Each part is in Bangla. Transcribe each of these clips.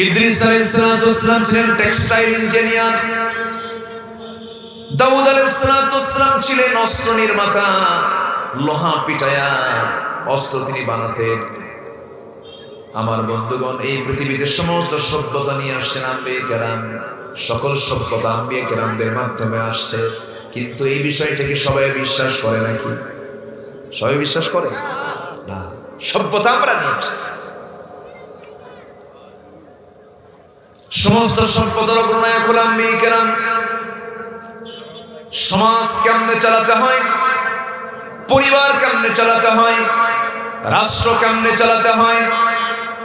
ইদ্রিস আলাইহিস সালাম ছিলেন টেক্সটাইল ইঞ্জিনিয়ার, দাউদ আলাইহিস সালাম ছিলেন অস্ত্র নির্মাতা, লোহা পিটায়া অস্ত্র তিনি বানাতেন। আমার বন্ধুগণ, এই পৃথিবীতে সমস্ত সভ্যতা নিয়ে আসছেন আম্বিয়া কেরাম, সকল সভ্যতা আম্বিয়া কেরামদের মাধ্যমে আসছে। কিন্তু এই বিষয়টাকে সবাই বিশ্বাস করে নাকি? সবাই বিশ্বাস করে না। সভ্যতা আমরা নিয়ে আসছি, সমস্ত সভ্যতার অগ্রনায়ক হল আম্বিয়া কেরাম। সমাজ কেমনে চালাতে হয়, পরিবার কেমনে চালাতে হয়, রাষ্ট্র কেমনে চালাতে হয়,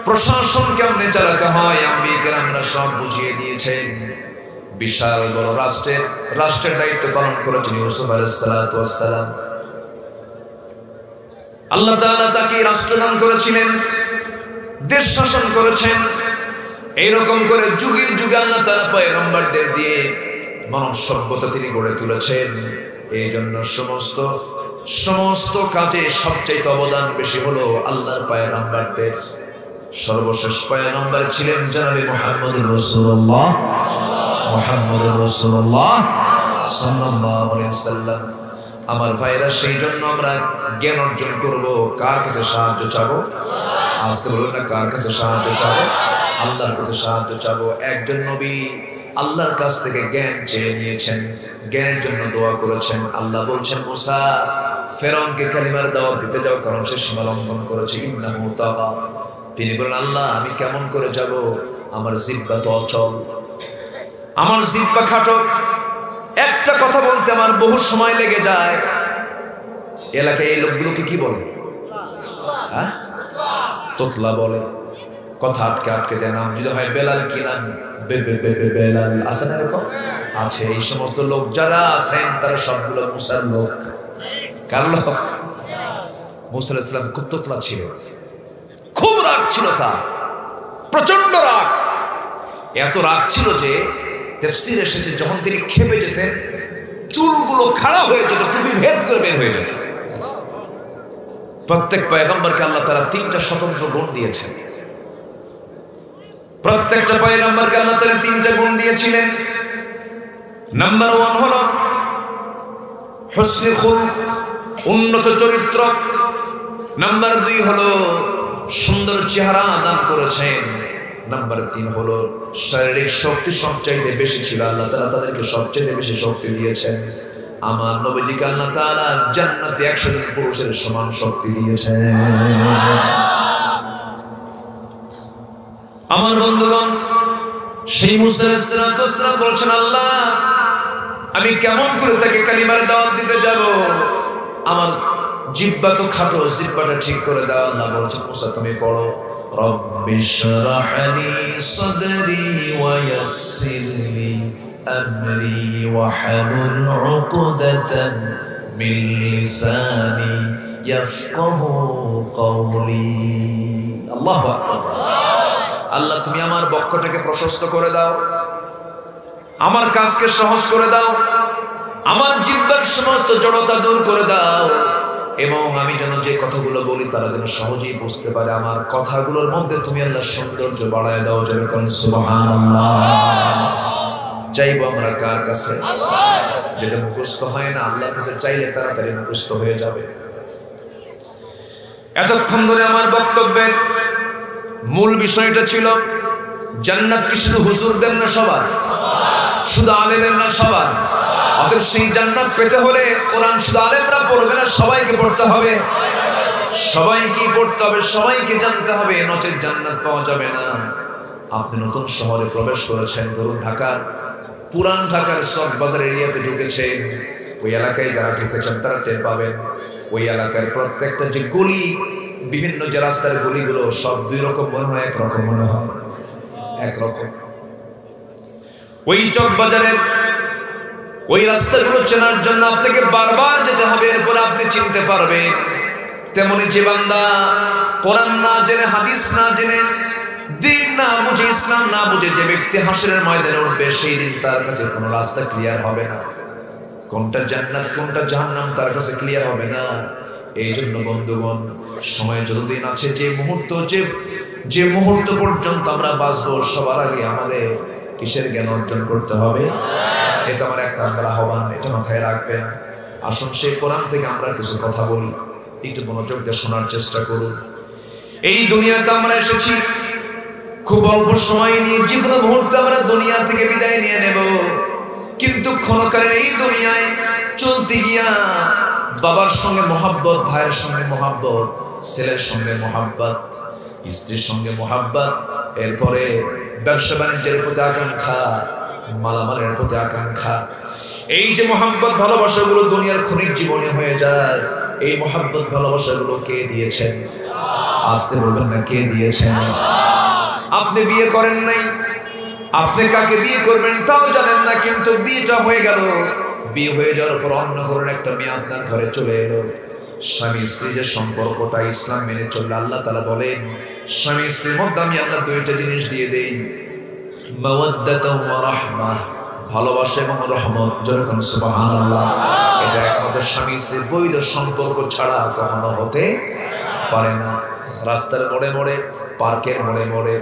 প্রশাসন কেমনে চালাতে হয়, আম্বিয়া কেরামরা সব বুঝিয়ে দিয়েছেন। বিশাল বড় রাষ্ট্রের দায়িত্ব পালন করেছেন ইউসুফ আলাইহিস সালাম। আল্লাহ তাআলা তাকে রাষ্ট্রদান করেছিলেন, দেশ শাসন করেছেন। এইরকম করে যুগে যুগে আল্লাহ তাআলা পয়গম্বরদের দিয়ে মানব সভ্যতা তিনি গড়ে তুলেছেন। এই জন্য সমস্ত কাজে সবচেয়ে অবদান বেশি হলো আল্লাহর পয়গম্বরদের। সর্বশেষ পয়গম্বর ছিলেন জনাবে মুহাম্মদুর রাসূলুল্লাহ সাল্লাল্লাহু আলাইহি ওয়াসাল্লাম। আমার ভাইরা, সেই জন্য আমরা জ্ঞান অর্জন করব। কার কাছে সাহায্য চাবো? আজকে বলুন না, কার কাছে সাহায্য চাবো? আল্লাহর কাছে সাহায্য চাবো। একজন নবী আল্লাহর কাছ থেকে জ্ঞান চেয়ে নিয়েছেন, জ্ঞানের জন্য দোয়া করেছেন। আল্লাহ বলছেন, মুসা ফেরাউনকে কালিমার দাওয়াত দিতে যাও, কারণ সে সীমা লঙ্ঘন করেছে। ইন্নাহু তাগা। তিনি বলেন, আল্লাহ আমি কেমন করে যাব? আমার জিহ্বা তো অচল, আমার জিহ্বা খাটো, একটা কথা বলতে আমার বহু সময় লেগে যায়। এলাকায় এই লোকগুলোকে কি বলে? তোতলা বলে। কথা আটকে আটকে দেয়। নাম যদি হয় বেলাল, কি নাম? বেলাল। আছে না এরকম? আছে। এই সমস্ত লোক যারা আছেন তারা সবগুলো মুসার লোক। কার লোক? মুসা আলাইহিস সালাম খুব তোতলা ছিল, খুব রাগ ছিল তার, প্রচন্ড রাগ। এত রাগ ছিল যে তাফসীর এসেছে যখন তিনি খেপে যেতেন চুলগুলো খাড়া হয়ে যেত, টুপি ভেদ করে বের হয়ে যেত। প্রত্যেক পয়গম্বরকে আল্লাহ তাআলা 3টা স্বতন্ত্র গুণ দিয়েছেন। প্রত্যেকটা পয়গম্বরকে আল্লাহ তাআলা 3টা গুণ দিয়েছিলেন। নাম্বার 1 হলো হুসনুল খুলক, উন্নত চরিত্র। নাম্বার 2 হলো সুন্দর চেহারা দান করেছেন। নাম্বার 3 হলো শারীরিক শক্তি সবচাইতে বেশি ছিল, আল্লাহ তাআলা তাদেরকে সবচাইতে বেশি শক্তি দিয়েছেন। আমার নবীজিকে আল্লাহ তাআলা জান্নাতে 100 জন পুরুষের সমান শক্তি দিয়েছেন। আমার বন্ধুগণ, সেই মুসা আলাইহিস সালাম বলছেন, আল্লাহ আমি কেমন করে তাকে কালিমার দাওয়াত দিতে যাব? আমার জিহ্বা তো খাটো, জিহ্বাটা ঠিক করে দাও। আল্লাহ বলছেন, মুসা তুমি পড়ো, রব্বি শরহ লি সাদরি ওয়া ইয়াসসির লি আমরি ওয়াহলুল উকদাতাম মিন লিসানি ইয়াফকাহু কওলি। আল্লাহু আকবার। আল্লাহ তুমি আমার বক্ষটাকে প্রশস্ত করে দাও, আমার কাজকে সহজ করে দাও, আমার জিহ্বার সমস্ত জড়তা দূর করে দাও, এবং আমি যেন যে কথাগুলো বলি তারা যেন সহজেই বুঝতে পারে। আমার কথাগুলোর মধ্যে তুমি আল্লাহ সৌন্দর্য বাড়ায় দাও। যেরকম সুবহানাল্লাহ। চাইবো আমরা কার কাছে? যেটা মুখস্থ হয় না, আল্লাহর কাছে চাইলে তাড়াতাড়ি মুখস্থ হয়ে যাবে। এতক্ষণ ধরে আমার বক্তব্যের মূল বিষয়টা ছিল জান্নাত কি শুধু হুজুরদের না সবার? শুধু আলেমের না সবার? অতএব সেই জান্নাত পেতে হলে কোরআন শুধু আলেমরা পড়বে না, সবাইকে পড়তে হবে। সবাইকে পড়তে হবে, সবাইকে জানতে হবে, নচেত জান্নাত পাওয়া যাবে না। আপনি নতুন শহরে প্রবেশ করেছেন, ধরুন ঢাকার, পুরান ঢাকার সব বাজার এরিয়াতে ঢুকেছেন। ওই এলাকায় যারা ঢুকেছেন তারা টের পাবেন ওই এলাকার প্রত্যেকটা যে গলি, বিভিন্ন যে রাস্তার গলিগুলো সব 2 রকম মনে হয়, 1 রকম মনে হয়, 1 রকম। ওই চক বাজারের ওই রাস্তাগুলো চেনার জন্য আপনাকে বারবার যেতে হবে, এরপর আপনি চিনতে পারবেন। তেমনি যে বান্দা কোরআন না জেনে, হাদিস না জেনে, দিন না বুঝে, ইসলাম না বুঝে যে ব্যক্তি হাসরের ময়দানে উঠবে, সেই দিন তার কাছে কোনো রাস্তা ক্লিয়ার হবে না। কোনটা জান্নাত কোনটা জাহান্নাম তার কাছে ক্লিয়ার হবে না। এই জন্য বন্ধুগণ, সময় যতদিন আছে, যে মুহূর্ত, যে যে মুহূর্ত পর্যন্ত আমরা বাঁচবো সবার আগে আমাদের কিসের জ্ঞান অর্জন করতে হবে? এটা আমার এক নম্বর আহ্বান, এটা মাথায় রাখবেন। আসুন সেই কোরআন থেকে আমরা কিছু কথা বলি, একটু মনোযোগ দিয়ে শোনার চেষ্টা করুন। এই দুনিয়াতে আমরা এসেছি খুব অল্প সময় নিয়ে, যে কোনো মুহূর্তে আমরা দুনিয়া থেকে বিদায় নিয়ে নেব, কিন্তু ক্ষণকালীন এই দুনিয়ায় চলতে গিয়া বাবার সঙ্গে মহাব্বত, ভাইয়ের সঙ্গে মহাব্বত, ছেলের সঙ্গে মহাব্বত, স্ত্রীর সঙ্গে মহাব্বত, এরপরে ব্যবসা বাণিজ্যের প্রতি আকাঙ্ক্ষা, মালামালের প্রতি আকাঙ্ক্ষা, এই যে মহাব্বত ভালোবাসাগুলো দুনিয়ার ক্ষণিক জীবনে হয়ে যায়, এই মহাব্বত ভালোবাসাগুলো কে দিয়েছেন? আসতে বলবেন না, কে দিয়েছেন? আপনি বিয়ে করেন নাই, আপনি কাকে বিয়ে করবেন তাও জানেন না, কিন্তু বিয়েটা হয়ে গেল। বিয়ে হয়ে যাওয়ার পর অন্য ঘরের একটা মেয়ে আপনার ঘরে চলে এলো। স্বামী স্ত্রী যে সম্পর্কটা ইসলাম মেনে চললে, আল্লাহ তাআলা বলেন স্বামী স্ত্রীর মধ্যে আমি আল্লাহ দুইটা জিনিস দিয়ে দেই, মাওয়াদ্দাতাও ওয়া রাহমাহ, ভালোবাসা এবং রহমত। যেরকম সুবহানাল্লাহ। এটা একমাত্র স্বামী স্ত্রীর বৈধ সম্পর্ক ছাড়া কখনো হতে পারে না। রাস্তার মোড়ে মোড়ে, পার্কের মোড়ে মোড়ে,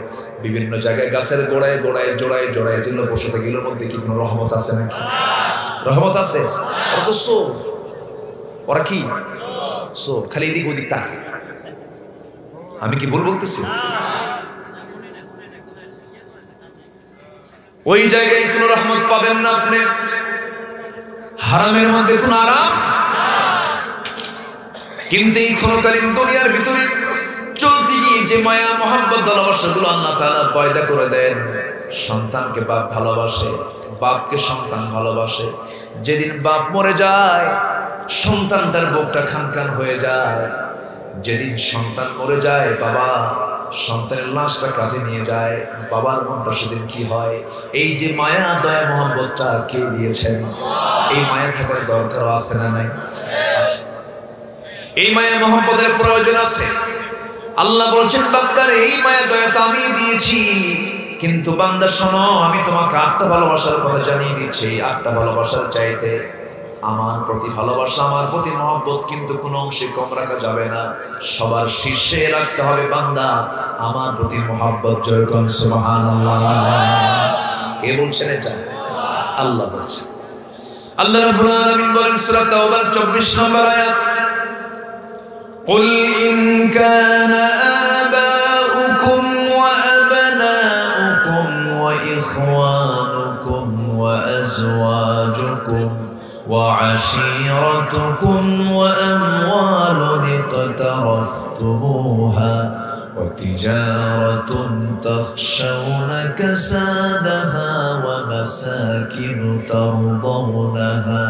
বিভিন্ন জায়গায় গাছের গোড়ায় গোড়ায়, জোড়ায় জোড়ায় যেগুলো বসে থাকে, এগুলোর মধ্যে কি কোনো রহমত আছে নাকি? রহমত আছে? ওরা তো সোর। ওরা কি সোর? খালি এদিক ওদিক তাকায়। আমি কি ভুল বলতেছি? ওই জায়গায় কোনো রহমত পাবেন না আপনি। হারামের মধ্যে কোনো আরাম। কিন্তু এই ক্ষণকালীন দুনিয়ার ভিতরে চলতে গিয়ে যে মায়া মহাব্বত ভালোবাসাগুলো আল্লাহ তাআলা পয়দা করে দেন, সন্তানকে বাপ ভালোবাসে, বাপকে সন্তান ভালোবাসে। যেদিন বাপ মরে যায় সন্তানটার বুকটা খানখান হয়ে যায়। যেদিন সন্তান মরে যায়, বাবা সন্তানের লাশটা কাঁধে নিয়ে যায়, বাবার মনটা সেদিন কি হয়? এই যে মায়া দয়া মহব্বতটা কে দিয়েছেন? এই মায়া থাকার দরকার আছে না নাই? এই মায়া মহব্বতের প্রয়োজন আছে। আল্লাহ বলছেন বান্দার এই মায়া দয়া তো আমি দিয়েছি, কিন্তু বান্দা শোনো, আমি তোমাকে 8টা ভালোবাসার কথা জানিয়ে দিচ্ছি। 8টা ভালোবাসার চাইতে আমার প্রতি ভালোবাসা, আমার প্রতি মহব্বত কিন্তু কোনো অংশে কম রাখা যাবে না। সবার শীর্ষে রাখতে হবে বান্দা আমার প্রতি মহব্বত। জয়গণ সুবহানাল্লাহ। কে বলছেন এটা? আল্লাহ বলছেন। আল্লাহ রাব্বুল আলামিন বলেন সূরা তাওবার 24 নম্বর আয়াত, قل إن كان آباؤكم وأبناؤكم وإخوانكم وأزواجكم وعشيرتكم وأموال اقترفتموها وتجارة تخشون كسادها ومساكن ترضونها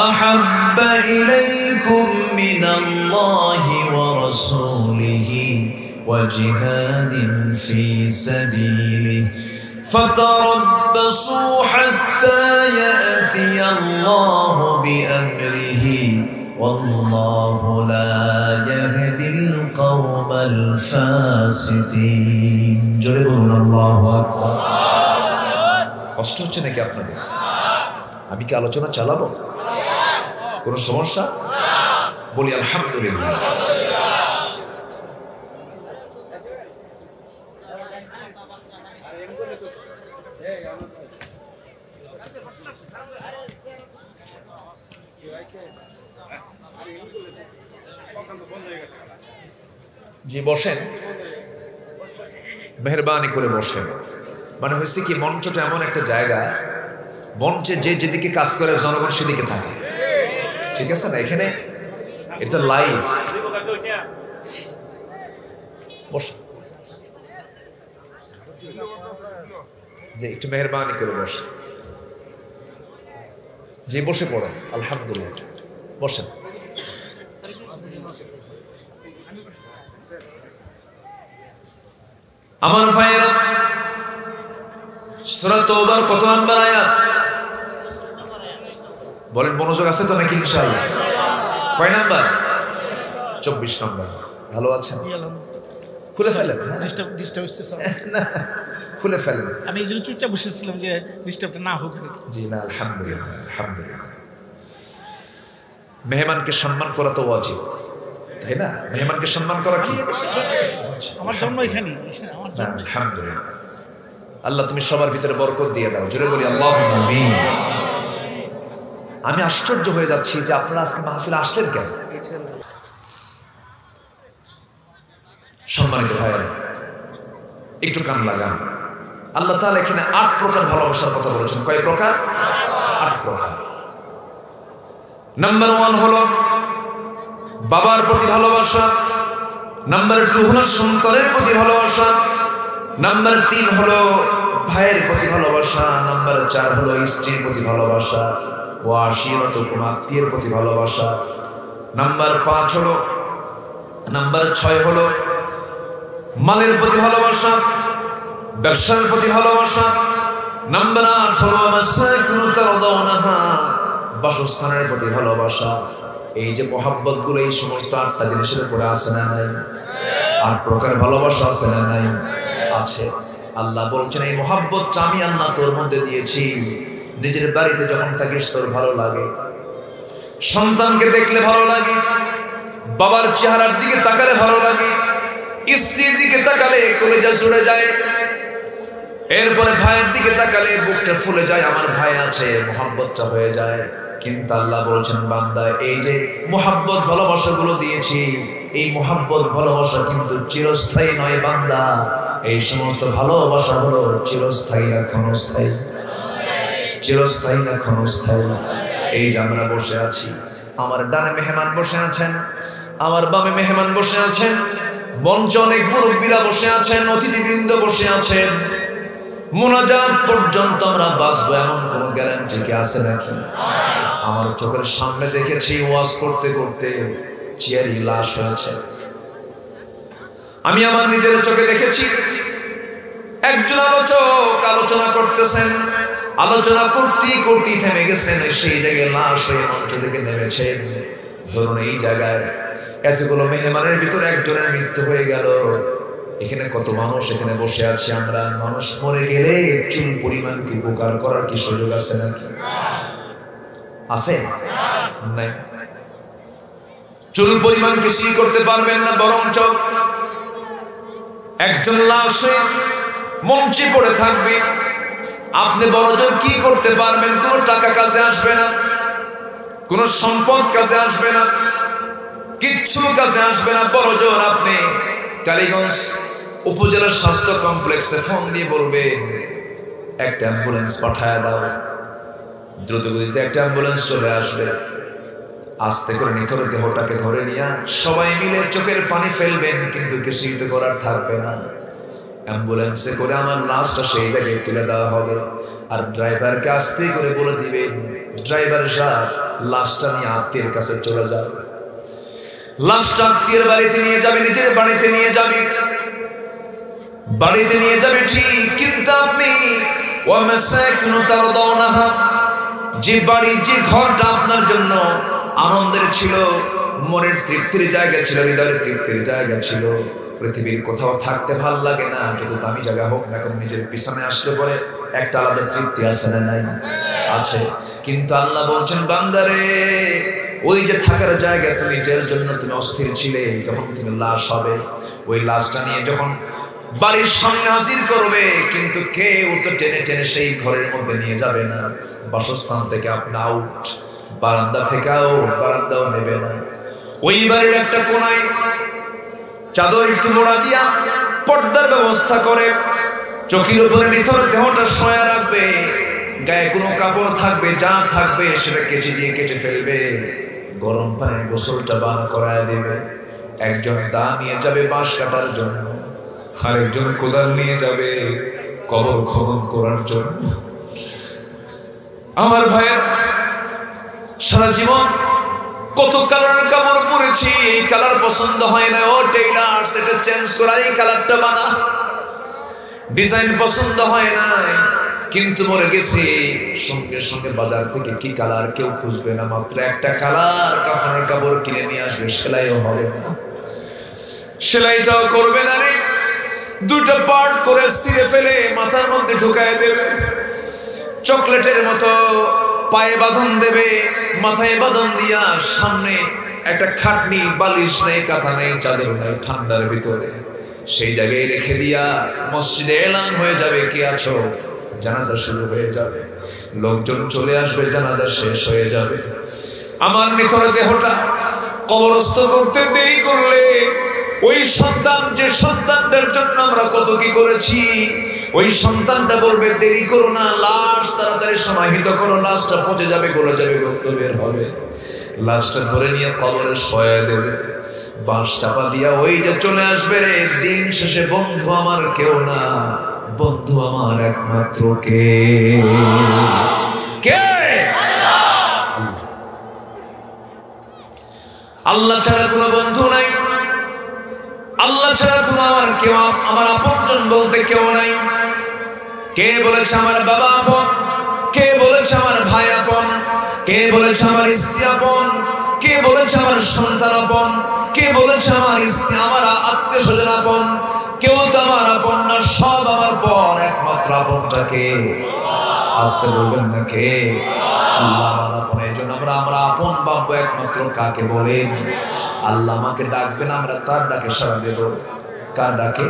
أحب إليكم من الله ورسوله وجهاد في سبيله فتربصوا حتى يأتي الله بأمره والله لا يهدي القوم الفاسقين. جربون الله أكبر. কষ্ট হচ্ছে নাকি আপনাদের? আমি কি আলোচনা চালাবো? কোনো সমস্যা? বলি আলহামদুলিল্লাহ। জি বসেন, মেহরবানি করে বসেন। মানে হয়েছে কি, মঞ্চটা এমন একটা জায়গা, মঞ্চে যে যেদিকে কাজ করে জনগণ সেদিকে থাকে, ঠিক আছে না? এখানে এটা লাইভ। বসে যে একটু মেহরবানি করে বসে, যে বসে পড়েন। আলহামদুলিল্লাহ, বসেন। আমার ভাইয়েরা, সূরা তাওবার কত নম্বর আয়াত বলেন? মনোযোগ আছে তো নাকি? ইনশাআল্লাহ। কয় নাম্বার? 24 নম্বর। ভালো আছেন? খুলে ফেলেন। ডিস্টার্ব হচ্ছে না, খুলে ফেলেন। আমি এই জন্য চুপচাপ বসেছিলাম যে ডিস্টার্বটা না হোক। জি না, আলহামদুলিল্লাহ, আলহামদুলিল্লাহ। মেহমানকে সম্মান করা তো ওয়াজিব, তাই না? মেহমানকে সম্মান করা কি? হয়েছে। আমার জন্ম এখানেই, আমার জন্ম এখানেই। আলহামদুলিল্লাহ। আল্লাহ তুমি সবার ভিতরে বরকত দিয়ে দাও, জোরে বলি আল্লাহুম্মা আমিন। আমি আশ্চর্য হয়ে যাচ্ছি যে আপনারা আজকে মাহফিলে আসলেন কেন? সম্মানিত ভাইয়েরা, একটু কান লাগান। আল্লাহ তাআলা এখানে ৮ প্রকার ভালোবাসার কথা বলেছেন। কয় প্রকার? ৮ প্রকার। নাম্বার 1 হলো বাবার প্রতি ভালোবাসা, নাম্বার 2 হলো সন্তানের প্রতি ভালোবাসা, নাম্বার 3 হলো ভাইয়ের প্রতি ভালোবাসা, নাম্বার 4 হলো স্ত্রীর প্রতি ভালোবাসা, ও আশিরাতুকুম আত্মীয়ের প্রতি ভালোবাসা, নাম্বার 5 হলো, নাম্বার 6 হলো মালের প্রতি ভালোবাসা, ব্যবসার প্রতি ভালোবাসা, নাম্বার 8 হলো মাসাকিনু তারদাউনাহা, বাসস্থানের প্রতি ভালোবাসা। এই যে মহব্বত গুলো, এই সমস্ত 8টা জিনিসের উপরে আছে না নাই? 8 প্রকার ভালোবাসা আছে না নাই? আছে। আল্লাহ বলছেন এই মহব্বত আমি আল্লাহ তোর মধ্যে দিয়েছি। নিজের বাড়িতে যখন থাকিস তোর ভালো লাগে, সন্তানকে দেখলে ভালো লাগে, বাবার চেহারার দিকে তাকালে ভালো লাগে, স্ত্রীর দিকে তাকালে কলেজা জুড়ে যায়, এরপরে ভাইয়ের দিকে তাকালে বুকটা ফুলে যায়, আমার ভাই আছে, মহব্বতটা হয়ে যায়। কিন্তু আল্লাহ বলছেন বান্দা এই যে মহব্বত ভালোবাসা গুলো দিয়েছি, এই মহব্বত ভালোবাসা কিন্তু চিরস্থায়ী নয় বান্দা। এই সমস্ত ভালোবাসা হলো চিরস্থায়ী না ক্ষণস্থায়ী? চিরস্থায়ী না ক্ষণস্থায়ী? এই যে আমরা বসে আছি, আমার ডানে মেহমান বসে আছেন, আমার বামে মেহমান বসে আছেন, মঞ্চে অনেক মুরব্বীরা বসে আছেন, অতিথিবৃন্দ বসে আছেন। মুনাজাত পর্যন্ত আমরা বাঁচবো এমন কোন গ্যারান্টি কি আছে নাকি? আমার চোখের সামনে দেখেছি ওয়াজ করতে করতে চেয়ারই লাশ হয়েছে। আমি আমার নিজের চোখে দেখেছি একজন আলোচক আলোচনা করতেছেন, আলোচনা করতেই করতেই থেমে গেছেন, সেই জায়গায় লাশ হয়ে মঞ্চ থেকে নেমেছেন। ধরুন এই জায়গায় এতগুলো মেহমানের ভিতরে একজনের মৃত্যু হয়ে গেল, এখানে কত মানুষ এখানে বসে আছি আমরা, মানুষ মরে গেলে চুল পরিমাণ কি উপকার করার কি সুযোগ আছে নাকি? আছে? নাই। চুল পরিমাণ কিছুই করতে পারবেন না, বরঞ্চ একজন লাশ মঞ্চে পড়ে থাকবে, আপনি বড়জোর কি করতে পারবেন? কোনো টাকা কাজে আসবে না, কোনো সম্পদ কাজে আসবে না, কিচ্ছু কাজে আসবে না। বড়জোর আপনি কালীগঞ্জ উপজেলা স্বাস্থ্য কমপ্লেক্সে ফোন দিয়ে বলবেন একটা অ্যাম্বুলেন্স পাঠায় দাও, দ্রুতগতিতে একটা অ্যাম্বুলেন্স চলে আসবে, আস্তে করে নিথর দেহটাকে ধরে নিয়ে সবাই মিলে চোখের পানি ফেলবেন, কিন্তু কিছুই তো করার থাকবে না। অ্যাম্বুলেন্সে করে আমার লাশটা সেই জায়গায় তুলে দেওয়া হবে, আর ড্রাইভারকে আস্তে করে বলে দিবেন ড্রাইভার সাহেব লাশটা নিয়ে আত্মীয়ের কাছে চলে যাবে। লাশটা আত্মীয়ের বাড়িতে নিয়ে যাবে, নিজের বাড়িতে নিয়ে যাবে, বাড়িতে নিয়ে যাবে ঠিক, কিন্তু আপনি যে বাড়ি যে ঘরটা আপনার জন্য আনন্দের ছিল, মনের তৃপ্তির জায়গা ছিল, হৃদয়ের তৃপ্তির জায়গা ছিল, পৃথিবীর কোথাও থাকতে ভাল লাগে না, যত দামি জায়গা হোক না কেন, নিজের পিছনে আসলে পরে একটা আলাদা তৃপ্তি আছে না নাই? আছে। কিন্তু আল্লাহ বলছেন বান্দারে ওই যে থাকার জায়গা তুমি যার জন্য তুমি অস্থির ছিলে, যখন তুমি লাশ হবে, ওই লাশটা নিয়ে যখন বাড়ির সামনে হাজির করবে, কিন্তু কেউ তো টেনে টেনে সেই ঘরের মধ্যে নিয়ে যাবে না। বাসস্থান থেকে আপনি আউট, বারান্দা থেকে আউট, বারান্দাও নেবে না। ওই বাড়ির একটা কোনায় চাদর একটু মোড়া দিয়া পর্দার ব্যবস্থা করে চোখের উপরে নিথর দেহটা শোয়া রাখবে, গায়ে কোনো কাপড় থাকবে, যা থাকবে সেটা কেচে দিয়ে কেটে ফেলবে, গরম পানির গোসলটা বান করায় দেবে। একজন দা নিয়ে যাবে বাঁশ কাটার জন্য, আরেকজন কোদাল নিয়ে যাবে কবর খনন করার জন্য। আমার ভাইয়ের সারা জীবন কত কালারের কাপড় পরেছি, এই কালার পছন্দ হয় না, ও টেইলার সেটা চেঞ্জ করা, এই কালারটা বানা, ডিজাইন পছন্দ হয় না, কিন্তু মরে গেছে, সঙ্গে সঙ্গে বাজার থেকে কি কালার কেউ খুঁজবে না, মাত্র একটা কালার কাফনের কাপড় কিনে নিয়ে আসবে, সেলাইও হবে না, সেলাইটাও করবে না রে, দুটো পার্ট করে ছিঁড়ে ফেলে মাথার মধ্যে ঢুকায় দেবে, চকলেটের মতো পায়ে বাঁধন দেবে, মাথায় বাঁধন দিয়া সামনে একটা খাটনি, বালিশ নেই, কাঁথা নেই, চাদর নেই, ঠান্ডার ভিতরে সেই জায়গায় রেখে দিয়া মসজিদে এলান হয়ে যাবে, কে আছো, জানাজা শুরু হয়ে যাবে, লোকজন চলে আসবে, জানাজা শেষ হয়ে যাবে। আমার নিথর দেহটা কবরস্থ করতে দেরি করলে ওই সন্তান, যে সন্তানটার জন্য আমরা কত কি করেছি, ওই সন্তানটা বলবে দেরি করো না, লাশ তাড়াতাড়ি সমাহিত করো, লাশটা পচে যাবে, গলে যাবে, রক্ত বের হবে। লাশটা ধরে নিয়ে কবরে শোয়া দেবে, বাঁশ চাপা দিয়া ওই যে চলে আসবে রে। দিন শেষে বন্ধু আমার কেউ না, বন্ধু আমার একমাত্র কে? আল্লাহ ছাড়া কোনো বন্ধু নাই, আল্লাহ ছাড়া কোনো আমার আপনজন বলতে কেউ নাই। কে বলেছে আমার বাবা আপন? কে বলেছে আমার ভাই আপন? কে বলেছে আমার স্ত্রী আপন? কে বলেছে আমার সন্তান আপন? কে বলেছে আমার স্ত্রী, আমার আত্মীয় স্বজন আপন? কেউ তো আমার আপন না, সব আমার পর। একমাত্র আপনটা কে? আসতে বলবেন না কে? আল্লাহ আমার আপন। এই জন্য আমরা আপন ভাববো একমাত্র কাকে বলেন? আল্লাহ আমাকে ডাকবেন, আমরা তার ডাকে সাড়া দেব। কার ডাকে?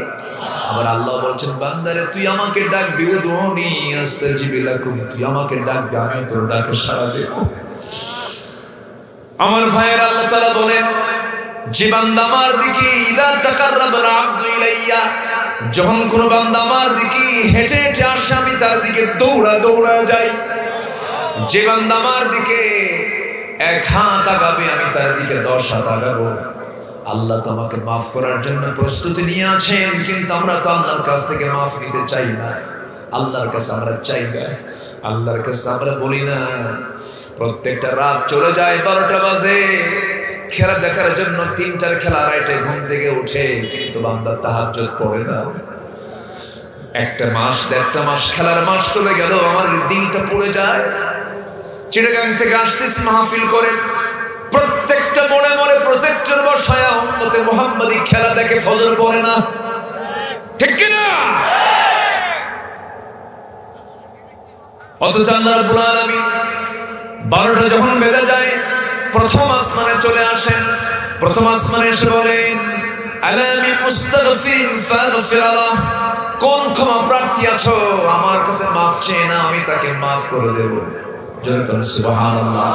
আবার আল্লাহ বলছেন বান্দারে তুই আমাকে ডাকবি, উদউনি আস্তাজিব লাকুম, তুই আমাকে ডাকবি, আমিও তোর ডাকে সাড়া দেব। আমার ভাইয়ের আল্লাহ তাআলা বলেন যে বান্দা আমার দিকে ইদা তাকাররাবাল আবদু ইলাইয়া, যখন কোন বান্দা আমার দিকে হেঁটে হেঁটে আসে আমি তার দিকে দৌড়া দৌড়া যাই। যে বান্দা আমার দিকে 1 হাত আগাবে আমি তার দিকে 10 হাত আগাবো। আল্লাহ তো আমাকে মাফ করার জন্য প্রস্তুতি নিয়ে আছেন, কিন্তু আমরা তো আল্লাহর কাছ থেকে মাফ নিতে চাই না, আল্লাহর কাছে আমরা চাই না, আল্লাহর কাছে আমরা বলি না। প্রত্যেকটা রাত চলে যায় 12টা বাজে খেলা দেখার জন্য, 3টার খেলা 2:30টায় ঘুম থেকে উঠে, কিন্তু বান্দা তাহাজ্জুদ পড়ে না। 1 মাস খেলার মাস চলে গেল, আমার দিনটা পড়ে যায়। চিটাগাং থেকে আসতেছি মাহফিল করে, প্রত্যেকটা মোড়ে মোড়ে প্রজেক্টর বসায়া উম্মতে মুহাম্মাদি খেলা দেখে, ফজর পড়ে না, ঠিক কিনা? অথচ আল্লাহ রাব্বুল আলামিন 12টা যখন বেজে যায় প্রথম আসমানে চলে আসেন। প্রথম আসমানে এসে বলেন আলা মিন মুস্তাগফিরিন ফাগফির লাহ, কোন ক্ষমা প্রার্থী আছো আমার কাছে মাফ চেয়ে না, আমি তাকে মাফ করে দেব। জোরে বলুন সুবহানাল্লাহ।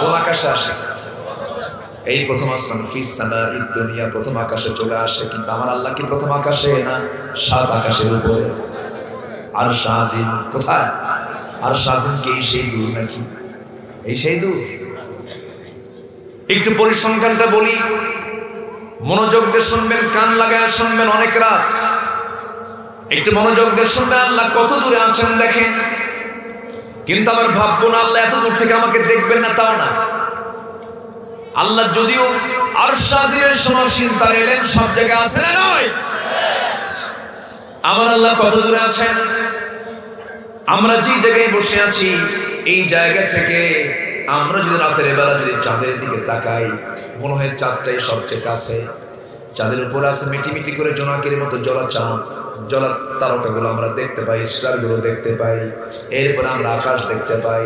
কোন আকাশে আসে? এই প্রথম আসমান, ফিস সামাঈদ দুনিয়া, প্রথম আকাশে চলে আসে। কিন্তু আমার আল্লাহ কি প্রথম আকাশে না, 7 আকাশের উপরে। আরশ আজিম কোথায়? আরশ আজিম কি সেই দূর নাকি? এই সেই দূর? একটু পরিসংখ্যানটা বলি, মনোযোগ দিয়ে শুনবেন, কান লাগায় শুনবেন, অনেক রাত একটু মনোযোগ দিয়ে শুনবেন। আল্লাহ কত দূরে আছেন দেখেন। কিন্তু আবার ভাববো না আল্লাহ এত দূর থেকে আমাকে দেখবেন না, তাও না। আল্লাহ যদিও আরশ আজিমের সমাসীন, তার ইলম সব জায়গায় আছে না নয়? আমার আল্লাহ কত দূরে আছেন? আমরা যে জায়গায় বসে আছি এই জায়গা থেকে আমরা যদি রাতের বেলা যদি চাঁদের দিকে তাকাই, মনে হয় চাঁদটাই সবচেয়ে কাছে। চাঁদের উপর আছে মিটি মিটি করে জোনাকির মতো জলা চাঁদ, জলা তারকাগুলো আমরা দেখতে পাই, স্টারগুলো দেখতে পাই, এরপর আমরা আকাশ দেখতে পাই।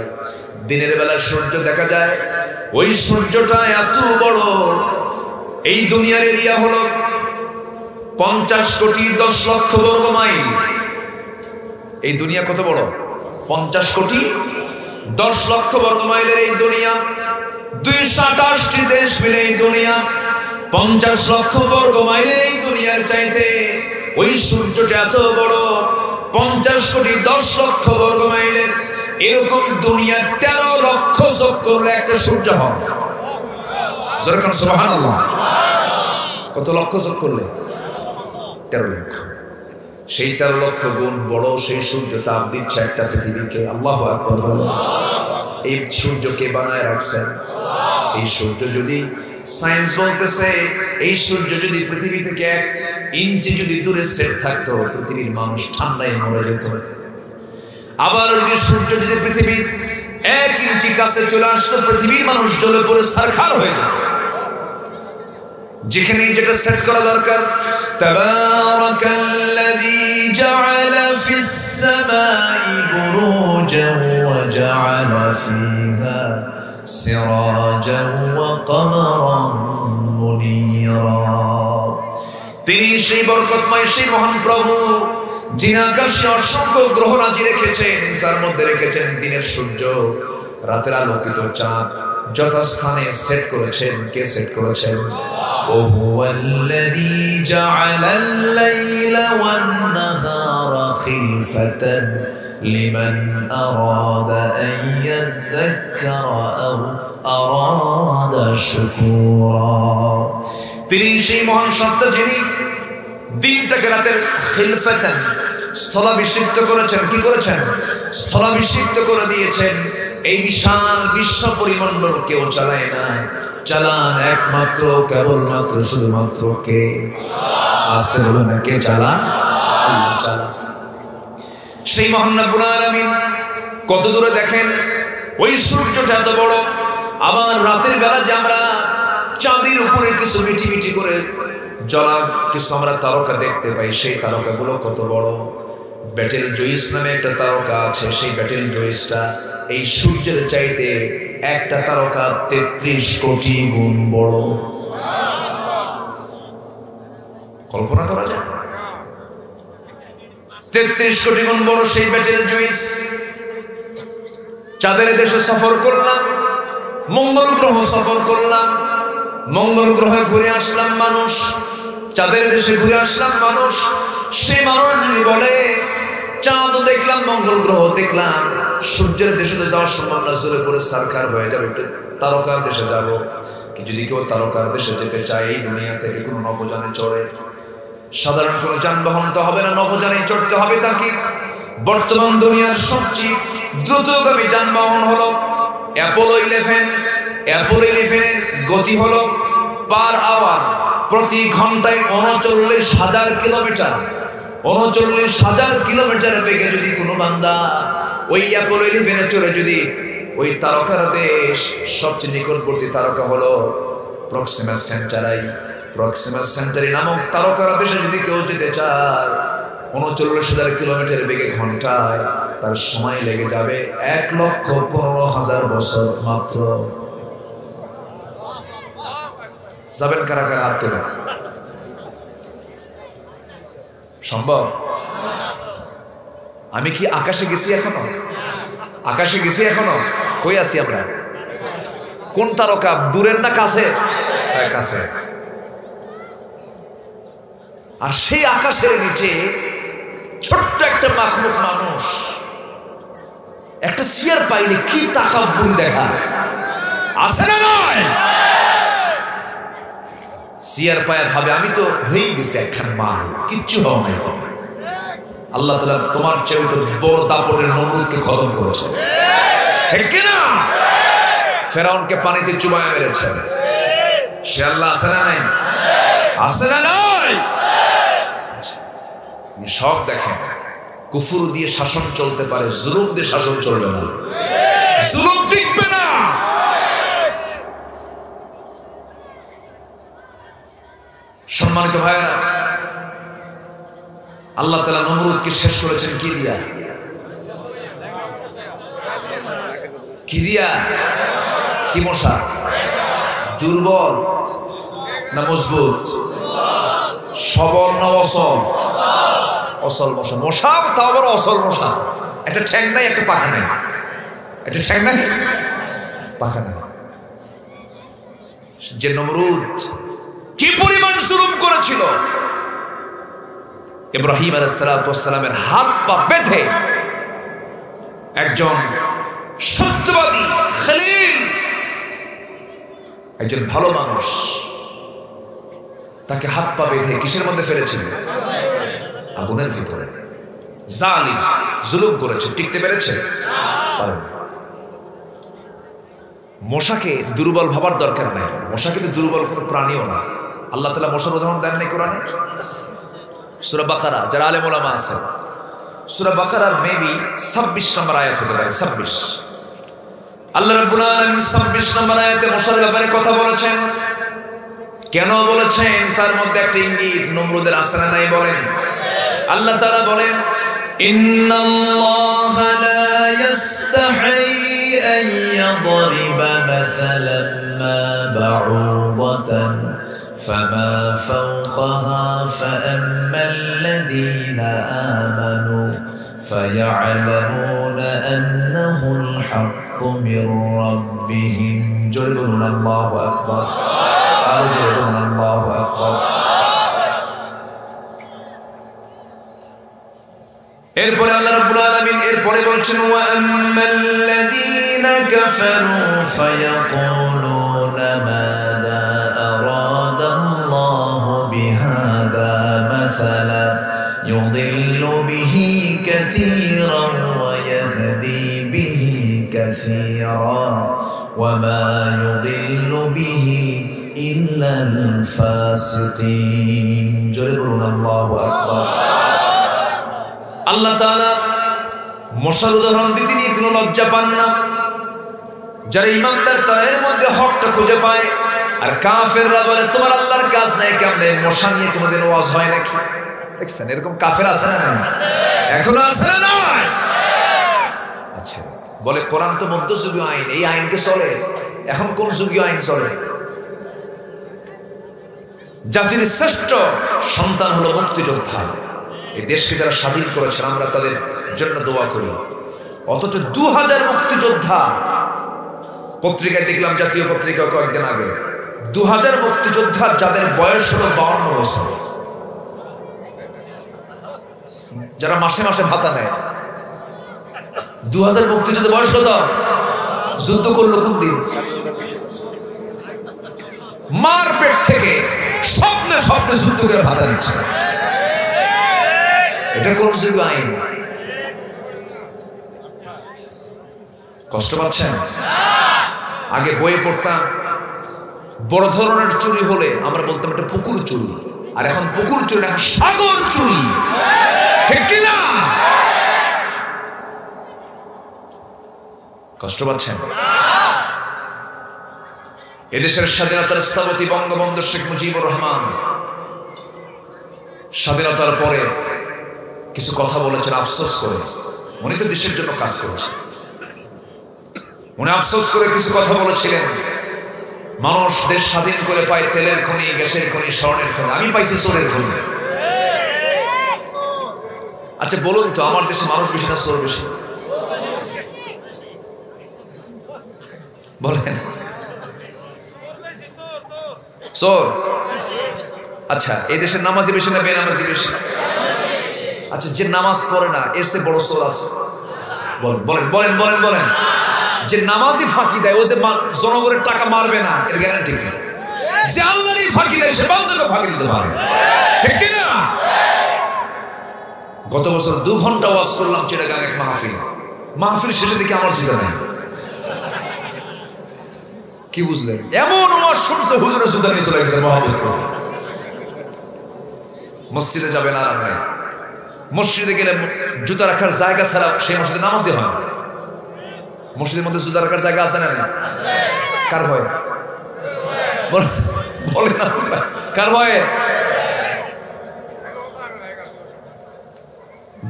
দিনের বেলা সূর্য দেখা যায়, ওই সূর্যটা এত বড়। এই দুনিয়ার এরিয়া হলো 50 কোটি 10 লক্ষ বর্গ মাইল। এই দুনিয়া কত বড়? 50 কোটি 10 লক্ষ বর্গ মাইলের এই দুনিয়া। 228টি দেশ মিলে এই দুনিয়া। 50 লক্ষ বর্গ মাইলের এই দুনিয়ার চাইতে ওই সূর্যটা এত বড়। 50 কোটি 10 লক্ষ বর্গ মাইলের এরকম দুনিয়া 13 লক্ষ যোগ করলে একটা সূর্য হয়। যেরকম সুবহানাল্লাহ। কত লক্ষ যোগ করলে? 13 লক্ষ। সেই 13 লক্ষ গুণ বড় সেই সূর্য তাপ দিচ্ছে একটা পৃথিবীকে। আল্লাহু আকবার। এই সূর্যকে বানায় রাখছেন। এই সূর্য যদি, সায়েন্স বলতেছে এই সূর্য যদি পৃথিবী থেকে 1 ইঞ্চি যদি দূরে সেট থাকতো, পৃথিবীর মানুষ ঠান্ডায় মরে যেত। আবার যদি সূর্য যদি পৃথিবীর 1 ইঞ্চি কাছে চলে আসতো, পৃথিবীর মানুষ জ্বলে পড়ে ছারখার হয়ে যেত। যেখানে যেটা সেট করা দরকার, তাবারাকাল্লাযী জাআলা ফিস সামাই বুরুজান ওয়া জাআলা ফিহা সিরাজান ওয়া কমারান মুনীরা। তিনি সেই বরকতময় সেই মহান প্রভু, যিনি আকাশে অসংখ্য গ্রহরাজি রেখেছেন, তার মধ্যে রেখেছেন দিনের সূর্য, রাতের আলোকিত চাঁদ, যথাস্থানে সেট করেছেন। কে সেট করেছেন? ওহুয়াল্লাযী জাআলাল লাইলা ওয়ান নাহারা খিলফাতান লিমান আরাদা আন ইয়াযাক্কারা আও আরাদা শুকুরা। তিনি সেই মহান সত্তা যিনি দিনটাকে রাতের খিলফাতান স্থলাভিষিক্ত করেছেন। কি করেছেন? স্থলাভিষিক্ত করে দিয়েছেন। এই বিশাল বিশ্ব পরিমণ্ডল কেউ চালায় না, চালান একমাত্র কেবলমাত্র শুধুমাত্র কে? আসতে বলুন না, কে চালান? আল্লাহ চালান। সেই মহান রব্বুল আলামিন কত দূরে দেখেন, ওই সূর্যটা এত বড়, আবার রাতের বেলা যে আমরা চাঁদের উপরে কিছু মিটি মিটি করে জ্বলা কিছু আমরা তারকা দেখতে পাই, সেই তারকাগুলো কত বড়। ব্যাটেল জয়েস নামে একটা তারকা আছে, সেই ব্যাটেল জয়েসটা এই সূর্যের চাইতে একটা তারকা 33 কোটি গুণ বড়। কল্পনা করা যায়? 33 কোটি গুণ বড় সেই ব্যাটেল জয়েস। চাঁদের দেশে সফর করলাম, মঙ্গল গ্রহ সফর করলাম, মঙ্গল গ্রহে ঘুরে আসলাম মানুষ, চাঁদের দেশে ঘুরে আসলাম মানুষ। সেই মানুষ যদি বলে চাঁদও দেখলাম, মঙ্গল গ্রহ দেখলাম, সূর্যের দেশে তো যাওয়ার সময় আমরা জোরে পড়ে সারকার হয়ে যাবে, একটু তারকার দেশে যাব। যদি কেউ তারকার দেশে যেতে চায়, এই দুনিয়া থেকে কোনো নভোযানে চড়ে, সাধারণ কোনো যানবাহন তো হবে না, নভোযানে চড়তে হবে তাকে। বর্তমান দুনিয়ার সবচেয়ে দ্রুতগামী যানবাহন হলো অ্যাপোলো 11। অ্যাপোলো 11 এর গতি হলো পার আওয়ার, প্রতি ঘন্টায় 39,000 কিলোমিটার। 39,000 কিলোমিটার বেগে যদি কোনো বান্দা ওই অ্যাপোলো 11 চড়ে যদি ওই তারকার দেশ, সবচেয়ে নিকটবর্তী তারকা হলো প্রক্সিমা সেন্টারি। প্রক্সিমা সেন্টারি নামক তারকার দেশে যদি কেউ যেতে চায়, 39,000 কিলোমিটার বেগে ঘন্টায়, তার সময় লেগে যাবে 1,15,000 বছর মাত্র। যাবেন কারা কারা? হাত তোলেন। সম্ভব? আমি কি আকাশে গেছি এখনো? আকাশে গেছি এখনো? কই আছি আমরা? কোন তারকা? দূরের না কাছে? কাছে। আর সেই আকাশের নিচে ছোট্ট একটা মাখলুক মানুষ একটা চেয়ার পাইলে কি তাকাব্বুর দেখা আছে না নয়? চেয়ার পায়া ভাবে আমি তো হয়েই গেছি একখান মাল, কিচ্ছু হওয়া নাই। তো আল্লাহ তাআলা তোমার চেয়ে তো বড় দাপটের নমরুদকে খতম করেছেন, ঠিক কি না? ফেরাউনকে পানিতে চুবায়া মেরেছেন। সে আল্লাহ আছে না নাই? আছে না নাই? সব দেখেন, কুফর দিয়ে শাসন চলতে পারে, জুলুম দিয়ে শাসন চলবে না, জুলুম টিকবে না। সম্মানিত ভাইয়েরা, আল্লাহ তাআলা নমরুদকে শেষ করেছেন কি দিয়া? কি দিয়া? কি মশা? দুর্বল না মজবুত? সবল না অসল? অসল মশা। মশা তাও আবার অসল মশা, একটা ঠ্যাং নাই, একটা পাখা নাই। একটা ঠ্যাং নাই, পাখা নাই। যে নমরুদ কি পরিমাণ জুলুম করেছিল, ইব্রাহিম আলাইহিস সালামের হাত পা বেঁধে একজন সত্যবাদী খলিল, একজন ভালো মানুষ, তাকে হাত পা বেঁধে কিসের মধ্যে ফেলেছিল? আগুনের ভিতরে। জালিম, জুলুম করেছে, টিকতে পেরেছে? পারেনি। মশাকে দুর্বল ভাবার দরকার নাই, মশা কিন্তু দুর্বল কোনো প্রাণীও না। আল্লাহ তাআলা মশার উদাহরণ দেন নাই কোরআনে? সূরা বাকারা, যারা আলেম ওলামা আছে, সূরা বাকারার মেবি 26 নম্বর আয়াত হতে পারে। 26 আল্লাহ রাব্বুল আলামিন 26 নম্বর আয়াতে মশার ব্যাপারে কথা বলেছেন। কেন বলেছেন? তার মধ্যে একটা ইঙ্গিত নমরুদের আসরা নাই। বলেন, আল্লাহ তাআলা বলেন, ইন্নাল্লাহা লা ইস্তাহি আন ইয়াদরিবা মাসালান মা বাউদাতান فما فوقها فأما الذين آمنوا فيعلمون أنه الحق من ربهم جربنا الله أكبر جربنا الله أكبر এরপরে আল্লাহ রাব্বুল আলামিন এরপরে বলছেন ওয়া আম্মাল্লাযীনা কাফারু ফায়াকুলুনা মাযা আরাদাল্লাহু বিহাযা মাসালা ইউদিল্লু বিহি কাসীরান ওয়া ইয়াহদি বিহি কাসীরা ওয়া মা ইউদিল্লু বিহি ইল্লাল ফাসিকিন জোরে বলুন আল্লাহু আকবার আল্লাহ তাআলা মশার উদাহরণ দিতে নিয়ে কোনো লজ্জা পান না। যারা ঈমানদার তারা এর মধ্যে হকটা খুঁজে পায়, আর কাফেররা বলে তোমার আল্লাহর কাজ নাই কেমনে, মশা নিয়ে কোনোদিন ওয়াজ হয় নাকি? দেখছেন এরকম কাফের আছে না? এখনো আছে না? আচ্ছা, বলে কোরআন তো মধ্যযুগীয় আইন, এই আইনকে চলে। এখন কোন যুগীয় আইন চলে? জাতির শ্রেষ্ঠ সন্তান হলো মুক্তিযোদ্ধা। এই দেশকে যারা স্বাধীন করেছেন আমরা তাদের জন্য দোয়া করি। অথচ 2000 মুক্তিযোদ্ধা, পত্রিকায় দেখলাম, জাতীয় পত্রিকা কয়েকদিন আগে, 2000 মুক্তিযোদ্ধা যাদের বয়স হলো 52 বছর, যারা মাসে মাসে ভাতা নেয়। 2000 মুক্তিযোদ্ধা বয়স কত? যুদ্ধ করলো কোন দিন? মার পেট থেকে স্বপ্নে স্বপ্নে যুদ্ধ করে ভাতা নিচ্ছে। এটা কোন যুগীয় আইন? কষ্ট পাচ্ছেন? আগে বইয়ে পড়তাম বড় ধরনের চুরি হলে আমরা বলতাম এটা পুকুর চুরি, আর এখন পুকুর চুরি না, সাগর চুরি, ঠিক কিনা? কষ্ট পাচ্ছেন? এদেশের স্বাধীনতার স্থপতি বঙ্গবন্ধু শেখ মুজিবুর রহমান স্বাধীনতার পরে কিছু কথা বলেছেন আফসোস করে। উনি তো দেশের জন্য কাজ করেছেন, উনি আফসোস করে কিছু কথা বলেছিলেন। মানুষ দেশ স্বাধীন করে পায় তেলের খনি, গ্যাসের খনি, স্বর্ণের খনি, আমি পাইছি চোরের খনি। আচ্ছা বলুন তো, আমার দেশে মানুষ বেশি না চোর বেশি? বলেন চোর। আচ্ছা, এই দেশের নামাজি বেশি না বেনামাজি বেশি? আচ্ছা, যে নামাজ পড়ে না এর চেয়ে বড় চোর আছে? বলেন বলেন বলেন বলেন বলেন। যে নামাজি ফাঁকি দেয়, ও যে জনগণের টাকা মারবে না, এর গ্যারান্টি কি? যে আল্লাহরই ফাঁকি দেয় সে বান্দাকে ফাঁকি দিতে পারবে, ঠিক কি না? গত বছর 2 ঘন্টা ওয়াজ করলাম চিটাগাং এক মাহফিল শেষে দিকে আমার জুতা নাই। কি বুঝলেন? এমন ওয়াজ শুনছে হুজুরের জুতা নিয়ে চলে গেছে মহব্বত করে। মসজিদে যাবেন আরাম নাই, মসজিদে গেলে জুতা রাখার জায়গা ছাড়া সেই মসজিদে নামাজই হয় না। মসজিদের মধ্যে জুতা রাখার জায়গা আছে না? কার ভয়ে? বলে না, কার ভয়ে?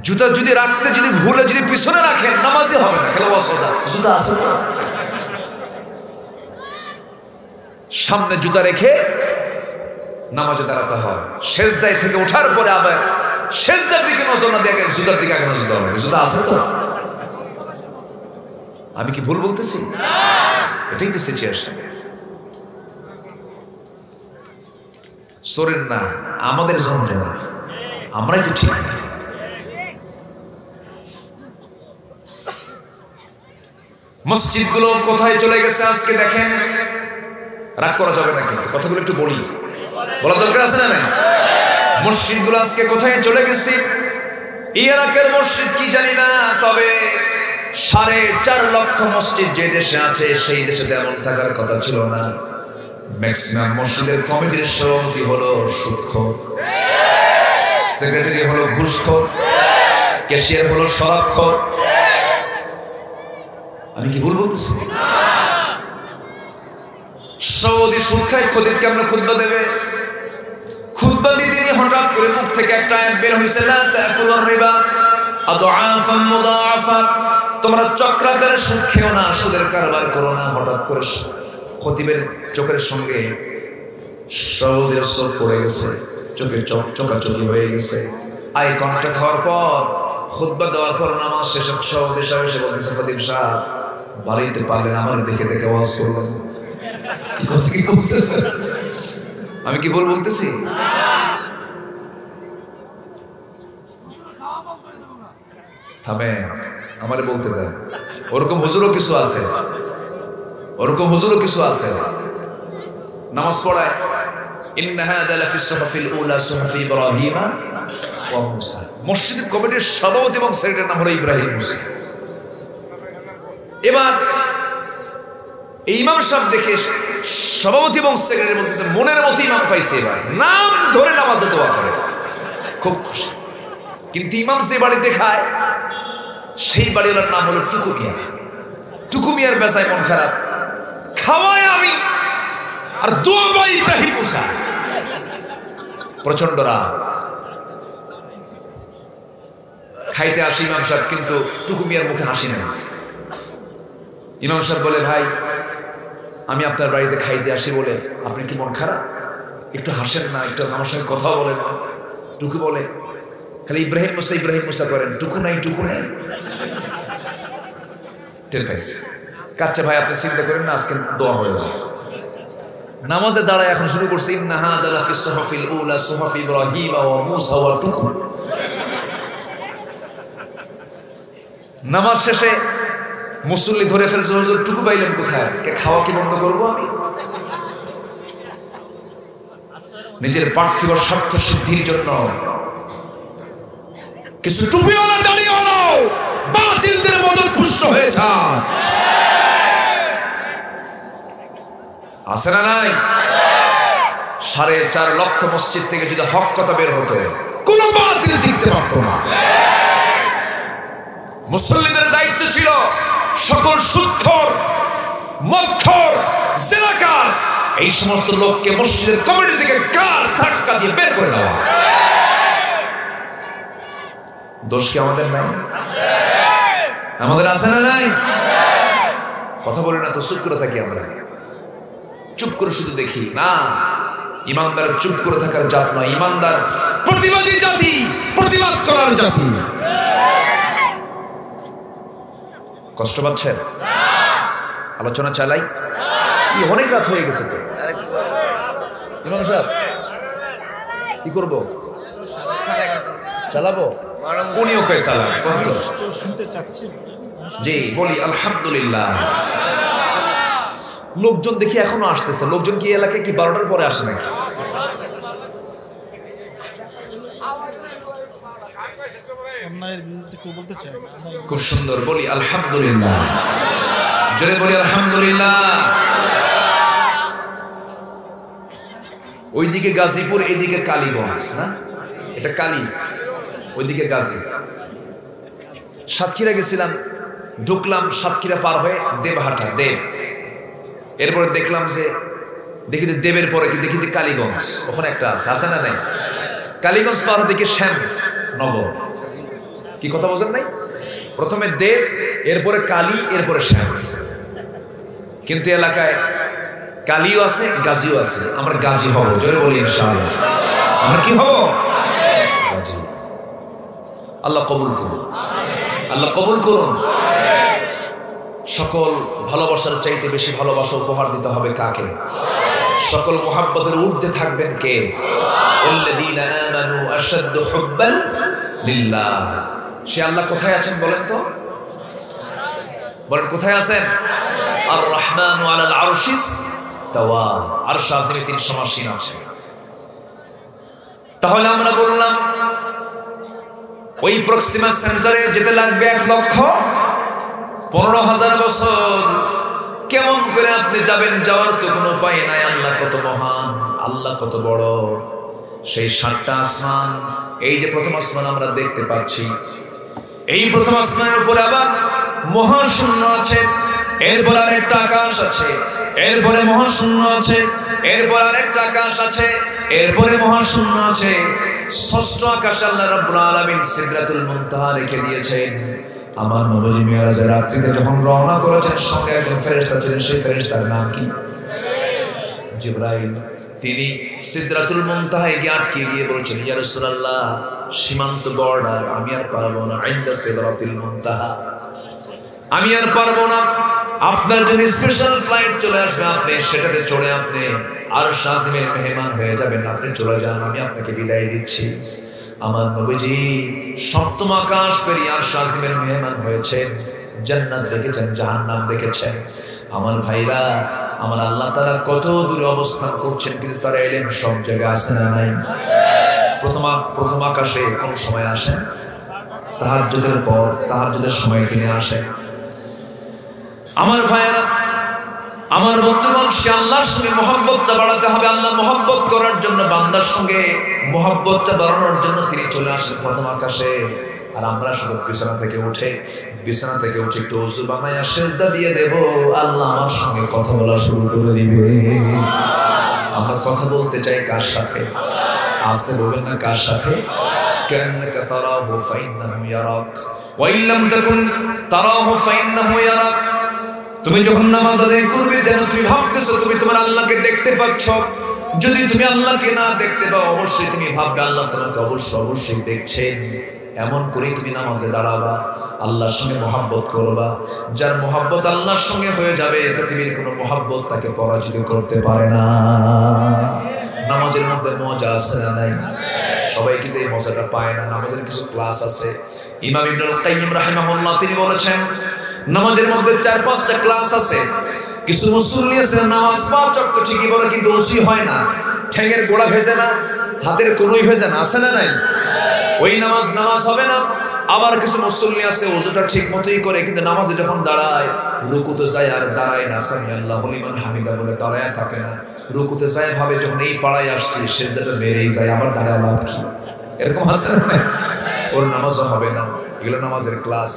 জুতা যদি রাখতে যদি ভুলে যদি পিছনে রাখেন নামাজই হবে না। খেলা সোজা জুতা আছে তো, সামনে জুতা রেখে নামাজে দাঁড়াতে হয়। সেজদায় থেকে ওঠার পরে আবার সেজদার দিকে নজর না দিয়ে জুতার দিকে আগে নজর দেওয়া হবে। জুতা আছে তো? আমি কি ভুল বলতেছি? এটাই তো সিচুয়েশন। চোরের না, আমাদের যন্ত্রণা, আমরাই তো ঠিক না। মসজিদগুলো কোথায় চলে গেছে আজকে দেখেন। রাগ করা যাবে না, কিন্তু কথাগুলো একটু বলি, বলার দরকার আছে না? মসজিদগুলো আজকে কোথায় চলে গেছে? ইরাকের মসজিদ কি জানি না, তবে 4.5 লক্ষ মসজিদ যে দেশে আছে সেই দেশে তেমন থাকার কথা ছিল না। ম্যাক্সিমাম মসজিদের কমিটির সভাপতি হলো সুদখোর, সেক্রেটারি হলো ঘুষখোর, ক্যাশিয়ার হলো শরাবখোর। আমি কি ভুল বলতেছি? সৌদি সুদ খায়, খতিব কেমন খুতবা দেবে? খুতবা দিতে নিয়ে হঠাৎ করে মুখ থেকে একটা আয়াত বের হয়েছে, লা তাকুলুর রিবা আদআফাম মুদাআফা, তোমরা চক্রাকারে সুদ খেও না, সুদের কারবার করো না। হঠাৎ করে খতিবের চোখের সঙ্গে সভাপতির চোখ পড়ে গেছে, চোখে চোখাচোখি হয়ে গেছে। আই কন্টাক্ট হওয়ার পর, খুতবা দেওয়ার পর নামাজ শেষে সভাপতি সাহেব এসে বলতেছে, খতিব সাহেব বাড়িতে পারলেন আমার দেখে দেখে ওয়াজ করলাম। কি কথা কি বলতেছে? আমি কি বলতেছি? থামে, আমারে বলতে দেন। ওরকম হুজুরও কিছু আছে, ওরকম হুজুরও কিছু আছে। নামাজ পড়ায় ইন্না হাযা লাফি সুহুফিল উলা সুহুফি ইব্রাহিম ওয়া মূসা। মসজিদ কমিটির সভাপতি এবং সেক্রেটারির নাম হলো ইব্রাহিম মুসা। এবার ইমাম সাহেব দেখে সভাপতি এবং সেক্রেটারি বলতেছে, মনের মতো ইমাম পাইছে, এবার নাম ধরে নামাজে দোয়া করে। খুব খুশি। কিন্তু ইমাম যে বাড়িতে খায় সেই বাড়িওয়ালার নাম হলো টুকু মিয়া। টুকু মিয়ার বেচায় মন খারাপ, খাওয়ায় আমি আর দোয়া পাই ইব্রাহিম মুসা। প্রচন্ড রাগ। খাইতে আসি ইমাম সাহেব, কিন্তু টুকু মিয়ার মুখে হাসি নেই। ইমাম সাহেব বলে, ভাই আমি আপনার বাড়িতে খাইতে আসি বলে আপনি কি মন খারাপ? একটু হাসেন না, একটু আমার সঙ্গে কথা বলেন না। টুকু বলে, খালি ইব্রাহিম মুসা করেন, টুকু নাই টুকু নাই। টের পাইছে। কাচ্চা ভাই আপনি চিন্তা করেন না, আজকে দোয়া হয়ে যাবে। নামাজে দাঁড়ায় এখন শুরু করছে, ইন্না হাযা লাফি সুহুফিল উলা সুহুফি ইব্রাহিম ওয়া মূসা ওয়া টুকু। নামাজ শেষে মুসল্লি ধরে ফেলছে, হুজুর টুকু পাইলেন কোথায়? খাওয়া কি বন্ধ করবো আমি? নিজের পার্থিব স্বার্থ সিদ্ধির জন্য কিছু টুপিওয়ালা দাড়িওয়ালা বাতিলদের মদত পুষ্ট হয়েছে। আছে না নাই? 4.5 লক্ষ মসজিদ থেকে যদি হক কথা বের হতো, কোন বাতিল টিকতে পারতো না। মুসল্লিদের দায়িত্ব ছিল সকল সুদখোর, মদখোর, জিনাকার এই সমস্ত লোককে মসজিদের কমিটি থেকে কার ধাক্কা দিয়ে বের করে দেওয়া। দোষ কি আমাদের নাই? আমাদের আছে না নাই? কথা বলি না তো, চুপ করে থাকি আমরা। চুপ করে শুধু দেখি না। ইমানদার চুপ করে থাকার জাত নয়, ইমানদার প্রতিবাদী জাতি, প্রতিবাদ করার জাতি। কষ্ট পাচ্ছেন? আলোচনা চালাই? অনেক রাত হয়ে গেছে তো। ইমাম সাহেব কি করবো? চালাবো? উনিও কয় চালান। কত শুনতে চাচ্ছি? জি বলি আলহামদুলিল্লাহ। লোকজন দেখি এখনো আসতেছে। লোকজন কি এলাকায় কি 12টার পরে আসে নাকি? অন্যায়ের বিরুদ্ধে কেউ বলতে চায়? খুব সুন্দর, বলি আলহামদুলিল্লাহ। জোরে বলি আলহামদুলিল্লাহ। ওইদিকে গাজীপুর, এইদিকে কালীগঞ্জ, না এটা কালী, ওইদিকে গাজী। সাতক্ষীরা গেছিলাম, ঢুকলাম সাতক্ষীরা পার হয়ে দেবহাটা, দেব। এরপরে দেখলাম যে দেখি যে দেবের পরে কি দেখি যে কালীগঞ্জ, ওখানে একটা আছে না নাই? কালীগঞ্জ পার হয়ে দেখি শ্যাম নগর। কি কথা বোঝেন নাই? প্রথমে দেব, এরপরে কালী, এরপরে শ্যাম। কিন্তু এলাকায় কালীও আছে, গাজীও আছে। আমরা গাজী হব, জোরে বলি ইনশাআল্লাহ। আমরা কি হব? গাজী। আল্লাহ কবুল করুন, আল্লাহ কবুল করুন। সকল ভালোবাসার চাইতে বেশি ভালোবাসা উপহার দিতে হবে কাকে? সকল মুহাব্বতের ঊর্ধ্বে থাকবেন কে? আল্লাযীনা আমানু আশাদ্দু হুব্বান লিল্লাহ। সে আল্লাহ কোথায় আছেন বলেন তো? বলেন কোথায় আছেন? আর রহমানু আলাল আরশিস তাওয়া। আরশ আজিমে তিনি সমাসীন আছেন। তাহলে আমরা বললাম ওই প্রক্সিমা সেন্টারে যেতে লাগবে 1,15,000 বছর। কেমন করে আপনি যাবেন? যাওয়ার তো কোনো উপায় নাই। আল্লাহ কত মহান, আল্লাহ কত বড়। সেই 7টা আসমান, এই যে প্রথম আসমান আমরা দেখতে পাচ্ছি, এই প্রথম আসমানের উপরে আবার মহাশূন্য আছে, এরপর আরেকটা আকাশ আছে, এরপরে মহাশূন্য আছে, এরপর আরেকটা আকাশ আছে, এরপরে মহাশূন্য আছে। 6ষ্ঠ আকাশে আল্লাহ রাব্বুল আলামিন সিদরাতুল মুনতাহা রেখে দিয়েছেন। আমার নবী মিরাজের রাত্রিতে যখন রওনা করেছেন, সঙ্গে একজন ফেরেশতা ছিলেন। সেই ফেরেশতার নাম কি? জিবরাইল। তিনি সিদরাতুল মুনতাহায় গিয়ে আটকে গিয়ে বলছেন, ইয়া রাসূলুল্লাহ, সীমান্ত বর্ডার আমি আর পারবো না, ইনদা সিদরাতুল মুনতাহা আমি আর পারবো না। আপনার জন্য স্পেশাল ফ্লাইট চলে আসবে, আপনি সেটাতে চড়ে আপনি আরশ আজিমের মেহমান হয়ে যাবেন, আপনি চলে যান, আমি আপনাকে বিদায় দিচ্ছি। আমার নবীজি সপ্তম আকাশ পেরিয়ে আরশ আজিমের মেহমান হয়েছেন, জান্নাত দেখেছেন, জাহান্নাম দেখেছেন। আমার ভাইরা, আমার আল্লাহ তাআলা কত দূরে অবস্থান করছেন, কিন্তু তার ইলম সব জায়গায় আছে না নাই? প্রথম আকাশে কোন সময় আসেন? তাহাজ্জুদের পর, তাহাজ্জুদের সময় তিনি আসেন। আমার ভাইরা, আমার বন্ধুগণ, সে আল্লাহর সঙ্গে মহব্বতটা বাড়াতে হবে। আল্লাহ মহব্বত করার জন্য, বান্দার সঙ্গে মহব্বতটা বাড়ানোর জন্য তিনি চলে আসেন প্রথম আকাশে। আর আমরা শুধু বিছানা থেকে উঠে একটু ওযু বানায়া সিজদা দিয়ে দেব, আল্লাহ আমার সঙ্গে কথা বলা শুরু করে দিবে। আমরা কথা বলতে চাই কার সাথে? আসতে বলবেন না, কার সাথে? কান্নাকা তারাহু ফাইন্নাহু ইয়ারাক ওয়া ইল্লাম তাকুন তারাহু ফাইন্নাহু ইয়ারাক। তুমি যখন নামাজ আদায় করবে, যেন তুমি ভাবতেছো তুমি তোমার আল্লাহকে দেখতে পাচ্ছ। যদি তুমি আল্লাহকে না দেখতে পাও, অবশ্যই তুমি ভাববে আল্লাহ তোমাকে অবশ্যই দেখছেন। এমন করেই তুমি নামাজে দাঁড়াবা, আল্লাহর সঙ্গে মহব্বত করবা। যার মহব্বত আল্লাহর সঙ্গে হয়ে যাবে, পৃথিবীর কোনো মহব্বত তাকে পরাজিত করতে পারে না। নামাজের মধ্যে মজা আছে না নাই? সবাই কিন্তু এই মজাটা পায় না। নামাজের কিছু ক্লাস আছে। ইমাম ইবনুল কাইয়্যিম রাহিমাহুল্লাহ তিনি বলেছেন, নামাজের মধ্যে 4-5টা ক্লাস আছে। কিছু মুসল্লি আছে নামাজ 5 ওয়াক্ত ঠিকই বলে, কিন্তু ওযুই হয় না, ঠ্যাঙের গোড়া ভেজে না, হাতের কোনোই ভেজে না, আছে না নাই? ওই নামাজ হবে না। আবার কিছু মুসল্লি আছে ওযুটা ঠিক মতোই করে, কিন্তু নামাজে যখন দাঁড়ায় রুকুতে যায় আর দাঁড়ায় না, সামি আল্লাহু লিমান হামিদা বলে দাঁড়ায় থাকে না। রুকুতে যায় ভাবে যখন এই পাড়ায় আসছে সিজদাটা মেরেই যায়, আবার দাঁড়ায় লাভ কি? এরকম আছে না? ওর নামাজও হবে না। এগুলো নামাজের ক্লাস।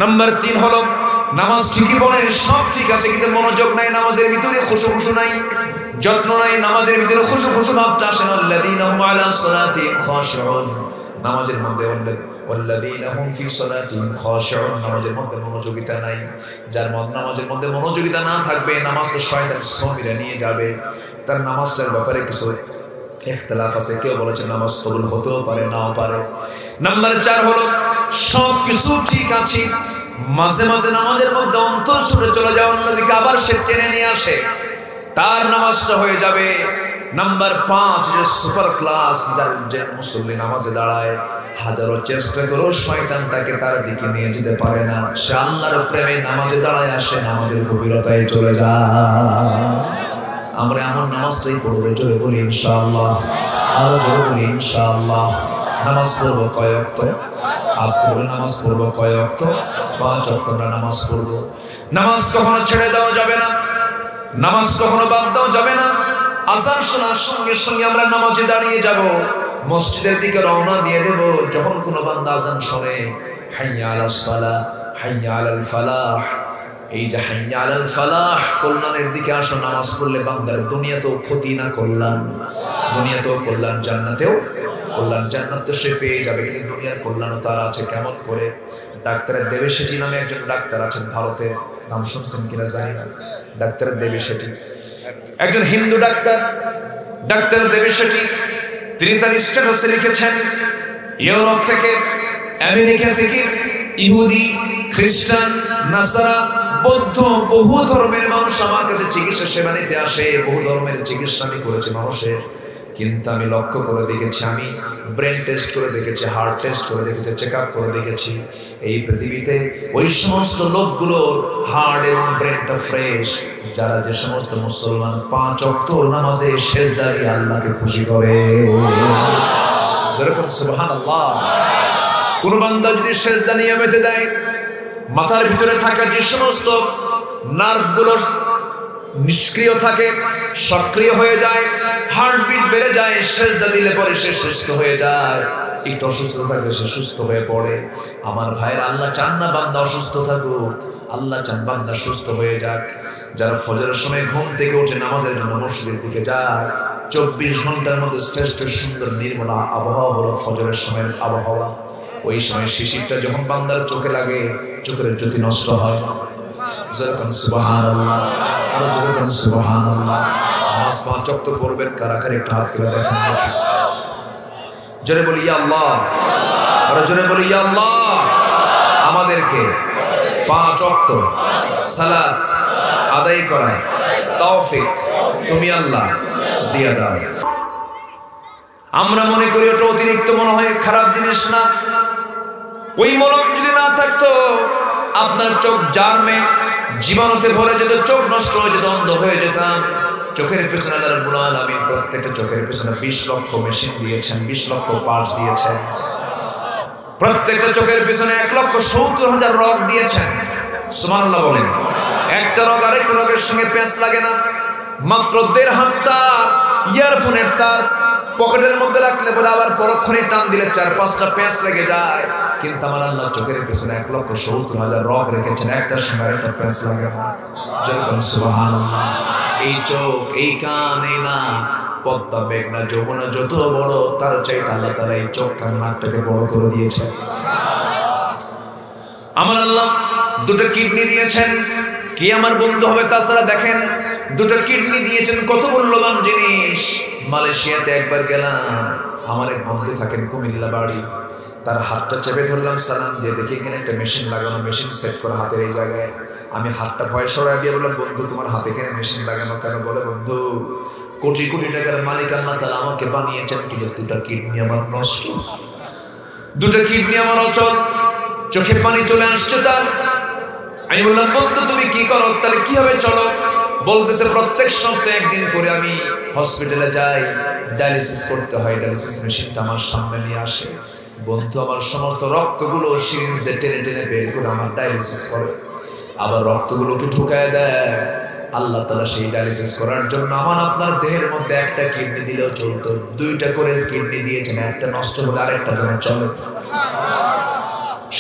নাম্বার 3 হলো, নামাজ ঠিকই বলেন, সব ঠিক আছে, কিন্তু মনোযোগ নাই, নামাজের ভিতরে খুশু নাই, যত্ন নাই, নামাজের ভিতরে খুশু ভাবটা আসে না। আল্লাযীনা হুম আলা সালাতিহিম খাশিউন, নামাজের মধ্যে ওয়াল্লাযীনা হুম ফি সালাতিহিম খাশিউন, নামাজের মধ্যে মনোযোগিতা নাই। যার নামাজের মধ্যে মনোযোগিতা না থাকবে, নামাজ তো শয়তান সমিরা নিয়ে যাবে। তার নামাজটার ব্যাপারে কিছু ইখতিলাফ আছে। কেউ বলেছে নামাজ কবুল হতেও পারে, নাও পারে। নাম্বার 4 হলো, সব কিছু ঠিক আছে, মাঝে মাঝে নামাজের মধ্যে অন্তর ছুটে চলে যায় অন্যদিকে, আবার সে টেনে নিয়ে আসে, তার নামাজটা হয়ে যাবে। নাম্বার 5 যে সুপার ক্লাস, যার যে মুসল্লি নামাজে দাঁড়ায়, হাজারো চেষ্টা করেও শয়তান তাকে তার দিকে নিয়ে যেতে পারে না। সে আল্লাহর প্রেমে নামাজে দাঁড়ায় আসে, নামাজের গভীরতায় চলে যায়। আমরা এমন নামাজটাই পড়বো, জোরে বলি ইনশাআল্লাহ, আরো জোরে বলি ইনশাআল্লাহ। নামাজ পড়বো কয় ওয়াক্ত? আজকে বলে নামাজ পড়বো কয় ওয়াক্ত? 5 ওয়াক্ত আমরা নামাজ পড়বো। নামাজ কখনো ছেড়ে দেওয়া যাবে না, নামাজ কখনো বাদ দেওয়া যাবে না। আযান শোনার সঙ্গে সঙ্গে আমরা নামাজে দাঁড়িয়ে যাব, মসজিদের দিকে রওনা দিয়ে দেব। যখন কোনো বান্দা আযান শোনে, হাইয়া আলাস সালাহ, হাইয়া আলাল ফালাহ, এই যে হাইয়া আলাল ফালাহ, কল্যাণের দিকে আসো। নামাজ পড়লে বান্দার দুনিয়াতেও ক্ষতি না কল্যাণ, দুনিয়াতেও কল্যাণ, জান্নাতেও কল্যাণ। জান্নাত তো সে পেয়ে যাবে, কিন্তু দুনিয়ার কল্যাণও তার আছে। কেমন করে? ডাক্তারের দেবে শেঠি নামে একজন ডাক্তার আছেন ভারতে, নাম শুনছেন কিনা জানি না। ডাক্তারের দেবে শেঠি একজন হিন্দু ডাক্তার, ডাক্তার দেবে শেঠি। তিনি তার স্ট্যাটাসে লিখেছেন, ইউরোপ থেকে, আমেরিকা থেকে, ইহুদি, খ্রিস্টান, নাসারা, বৌদ্ধ, বহু ধর্মের মানুষ আমার কাছে চিকিৎসা সেবা নিতে আসে। বহু ধর্মের চিকিৎসা আমি করেছি মানুষের, কিন্তু আমি লক্ষ্য করে দেখেছি, আমি ব্রেন টেস্ট করে দেখেছি, হার্ট টেস্ট করে দেখেছি, চেক আপ করে দেখেছি, এই পৃথিবীতে ওই সমস্ত লোকগুলোর হার্ট এবং ব্রেনটা ফ্রেশ, যারা যে সমস্ত মুসলমান 5 ওয়াক্ত নামাজে সিজদা দিয়ে আল্লাহকে খুশি করে। যেরকম সুবহানাল্লাহ। কোন বান্দা যদি সিজদা নিয়মিত দেয়, মাথার ভিতরে থাকা যে সমস্ত নার্ভগুলো নিষ্ক্রিয় থাকে, সক্রিয় হয়ে যায়, হার্টবিট বেড়ে যায়, সিজদা দিলে পরে সে সুস্থ হয়ে যায়। একটু অসুস্থ থাকলে সে সুস্থ হয়ে পড়ে। আমার ভাইয়ের, আল্লাহ চান না বান্দা অসুস্থ থাকুক, আল্লাহ চান বান্দা সুস্থ হয়ে যাক। যারা ফজরের সময় ঘুম থেকে উঠে নামাজের জন্য মসজিদের দিকে যায়, 24 ঘন্টার মধ্যে শ্রেষ্ঠ সুন্দর নির্মলা আবহাওয়া হলো ফজরের সময়ের আবহাওয়া। ওই সময় শিশিরটা যখন বান্দার চোখে লাগে, চোখের জ্যোতি নষ্ট হয়। যেরকম সুবহানাল্লাহ, আরো যেরকম সুবহানাল্লাহ। নামাজ 5 ওয়াক্ত পড়বেন কারা কারা একটু হাত তুলে দেখেন জোরে বলি ইয়া আল্লাহ আর জোরে বলি ইয়া আল্লাহ আমাদেরকে 5 ওয়াক্ত সালাত আদায় করার তৌফিক তুমি আল্লাহ দিয়ে দাও। আমরা মনে করি ওটা অতিরিক্ত মনে হয় খারাপ জিনিস না। ওই মলম যদি না থাকতো আপনার চোখ জার্মে জীবাণুতে ভরে যেত, চোখ নষ্ট হয়ে যেত, অন্ধ হয়ে যেতাম। চোখের পেছনে আল্লাহ রাব্বুল আলামিন প্রত্যেকটা চোখের পেছনে 20 লক্ষ মেশিন দিয়েছেন, 20 লক্ষ পার্টস দিয়েছেন। প্রত্যেকটা চোখের পেছনে 1,70,000 রগ দিয়েছেন। সুবহানাল্লাহ বলেন। একটা রগ আরেকটা রগের সঙ্গে পেঁচ লাগে না। মাত্র 1.5 হাত তার, ইয়ারফোনের তার পকেটের মধ্যে রাখলে পরে আবার পরক্ষণে টান দিলে 4-5টা পেঁচ লেগে যায়। কিন্তু আমার আল্লাহ চোখের পেছনে 1,70,000 রগ রেখেছেন, একটার সঙ্গে আরেকটা পেঁচ লাগে না। যেরকম সুবহানাল্লাহ। এই চোখ, এই কান, এই নাক, পদ্মা, মেঘনা, যমুনা যত বড় তার চাইতে আল্লাহ তাআলা এই চোখ কান নাকটাকে বড় করে দিয়েছে। আমার আল্লাহ 2টা কিডনি দিয়েছেন, কি আমার বন্ধু হবে তাছাড়া? দেখেন 2টা কিডনি দিয়েছেন, কত মূল্যবান জিনিস। মালয়েশিয়াতে একবার গেলাম, আমার এক বন্ধু থাকেন কুমিল্লা বাড়ি, তার হাতটা চেপে ধরলাম, সালাম দিয়ে দেখি এখানে একটা মেশিন লাগানো, মেশিন সেট করা হাতের এই জায়গায়। আমি হাতটা ভয় সরাই দিয়ে বললাম, বন্ধু তোমার হাতে এখানে মেশিন লাগানো কেন? বলে, বন্ধু কোটি কোটি টাকার মালিক আল্লাহ তাআলা আমাকে বানিয়েছেন, কিন্তু 2টা কিডনি আমার নষ্ট, 2টা কিডনি আমার অচল। চোখে পানি চলে আসছে তার। আমি বললাম, বন্ধু তুমি কি করো? তাহলে কি হবে চলো। বলতেছে প্রত্যেক সপ্তাহে একদিন করে আমি হসপিটালে যাই, ডায়ালিসিস করতে হয়, ডায়ালিসিস মেশিনটা আমার সামনে নিয়ে আসে। বন্ধু আমার সমস্ত রক্তগুলো সিরিঞ্জ দিয়ে টেনে টেনে বের করে আমার ডায়ালিসিস করে, আবার রক্তগুলোকে ঢুকায় দেয়। আল্লাহ তাআলা সেই ডায়ালিসিস করার জন্য আমার আপনার দেহের মধ্যে একটা কিডনি দিলেও চলতো, 2টা করে কিডনি দিয়েছেন, একটা নষ্ট হলে আরেকটা যেন চলে,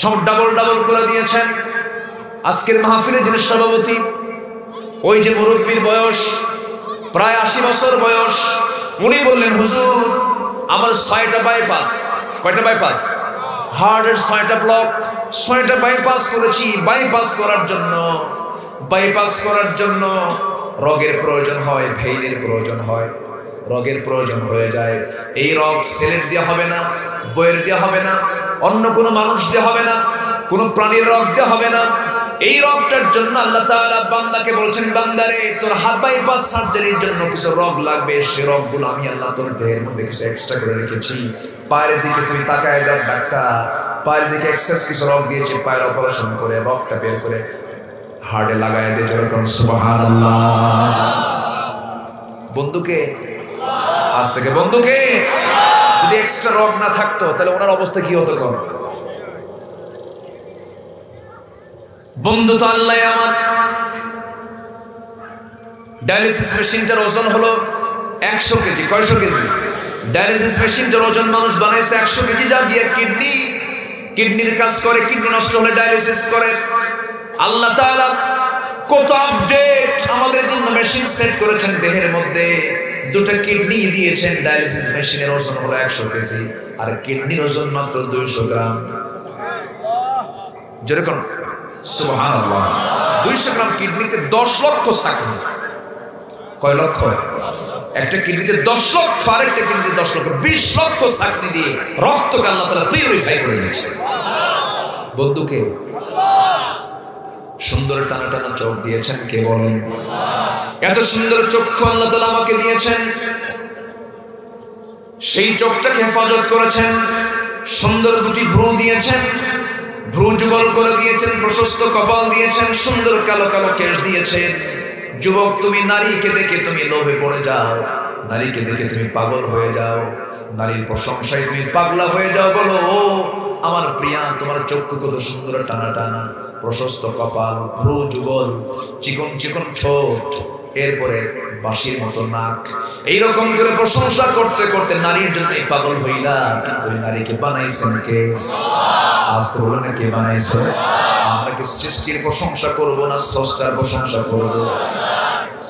সব ডাবল ডাবল করে দিয়েছেন। আজকের মাহফিলে যিনি সভাপতি, ওই যে মুরব্বীর বয়স প্রায় 80 বছর বয়স, উনি বললেন, হুজুর আমার 6টা বাইপাস। কয়টা বাইপাস? হার্টের 6টা ব্লক, 6টা বাইপাস করেছি। বাইপাস করার জন্য রগের প্রয়োজন হয়, ভেইনের প্রয়োজন হয়, রগের প্রয়োজন হয়ে যায়। এই রগ সেলের দিয়ে হবে না, বইয়ের দিয়ে হবে না, অন্য কোনো মানুষ দিয়ে হবে না, কোনো প্রাণীর রগ দিয়ে হবে না। এই রগটার জন্য আল্লাহ তাআলা বান্দাকে বলছেন, বান্দারে তোর হাত বাইপাস সার্জারির জন্য কিছু রগ লাগবে, সে রগগুলো আমি আল্লাহ তোর দেহের মধ্যে কিছু এক্সট্রা করে রেখেছি। পায়ের দিকে তুই তাকায় দেখ, ডাক্তার পায়ের দিকে এক্সেস কিছু রগ দিয়েছে, পায়ের অপারেশন করে রগটা বের করে হাড়ে লাগায় দে। যেরকম সুবহানাল্লাহ। বন্ধুকে আজ থেকে বন্ধুকে যদি এক্সট্রা রগ না থাকতো তাহলে ওনার অবস্থা কি হতো? কম বন্ধু তো আল্লাহ আমার। ডায়ালিসিস মেশিনটার ওজন হলো 100 কেজি। কয়শো কেজি? ডায়ালিসিস মেশিনটার ওজন মানুষ বানাইছে 100 কেজি, যা দিয়ে কিডনির কাজ করে, কিডনি নষ্ট হলে ডায়ালিসিস করে। আল্লাহ তাআলা কত আপডেট আমাদের জন্য মেশিন সেট করেছেন দেহের মধ্যে। 2টা কিডনি দিয়েছেন, ডায়ালিসিস মেশিনের ওজন হলো 100 কেজি, আর কিডনির ওজন মাত্র 200 গ্রাম। যেরকম সুবহানাল্লাহ, 200 গ্রাম কিডনিতে 10 লক্ষ চাকনি। কয় লক্ষ? একটা কিডনিতে 10 লক্ষ, আরেকটা কিডনিতে 10 লক্ষ, 20 লক্ষ চাকনি দিয়ে রক্তকে আল্লাহ তাআলা পিউরিফাই করে দিয়েছে। বন্ধুকে সুন্দর টানা টানা চোখ দিয়েছেন, কে বলেন? এত সুন্দর চক্ষু আল্লাহ তাআলা আমাকে দিয়েছেন, সেই চোখটাকে হেফাজত করেছেন। সুন্দর 2টি ভ্রু দিয়েছেন, ভ্রু যুগল করে দিয়েছেন, প্রশস্ত কপাল দিয়েছেন, সুন্দর কালো কালো কেশ দিয়েছেন। যুবক, তুমি নারীকে দেখে তুমি লোভে পড়ে যাও, নারীকে দেখে তুমি পাগল হয়ে যাও, নারীর প্রশংসায় তুমি পাগলা হয়ে যাও। বলো, ও আমার প্রিয়া, তোমার চক্ষু কত সুন্দর টানা টানা, প্রশস্ত কপাল, ভ্রু যুগল, চিকন চিকন ঠোঁট, এরপরে বাঁশির মতো নাক। এইরকম করে প্রশংসা করতে করতে নারীর জন্যই পাগল হইলা। কিন্তু ওই নারীকে বানাইছেন কে? আজ তো বলো না কে বানাইছে? আমরা কি সৃষ্টির প্রশংসা করবো না স্রষ্টার প্রশংসা করবো?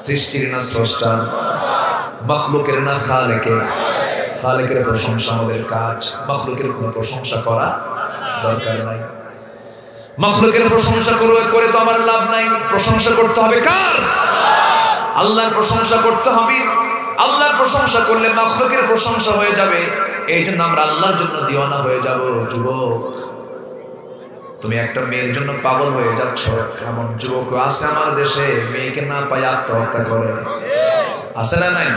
সৃষ্টির না স্রষ্টার, মাখলুকের না খালেকের? খালেকের প্রশংসা আমাদের কাজ, মাখলুকের কোনো প্রশংসা করা দরকার নাই। মাখলুকের প্রশংসা করে তো আমার লাভ নাই। প্রশংসা করতে হবে কার? আল্লাহর প্রশংসা করতে হবে। আল্লাহর প্রশংসা করলে মাখলুকের প্রশংসা হয়ে যাবে, এই জন্য আমরা আল্লাহর জন্য দিওয়ানা হয়ে যাব। যুবক, তুমি একটা মেয়ের জন্য পাগল হয়ে যাচ্ছ, এমন যুবক আছে আমার দেশে, মেয়েকে না পাই আত্মহত্যা করে, আছে না নাই?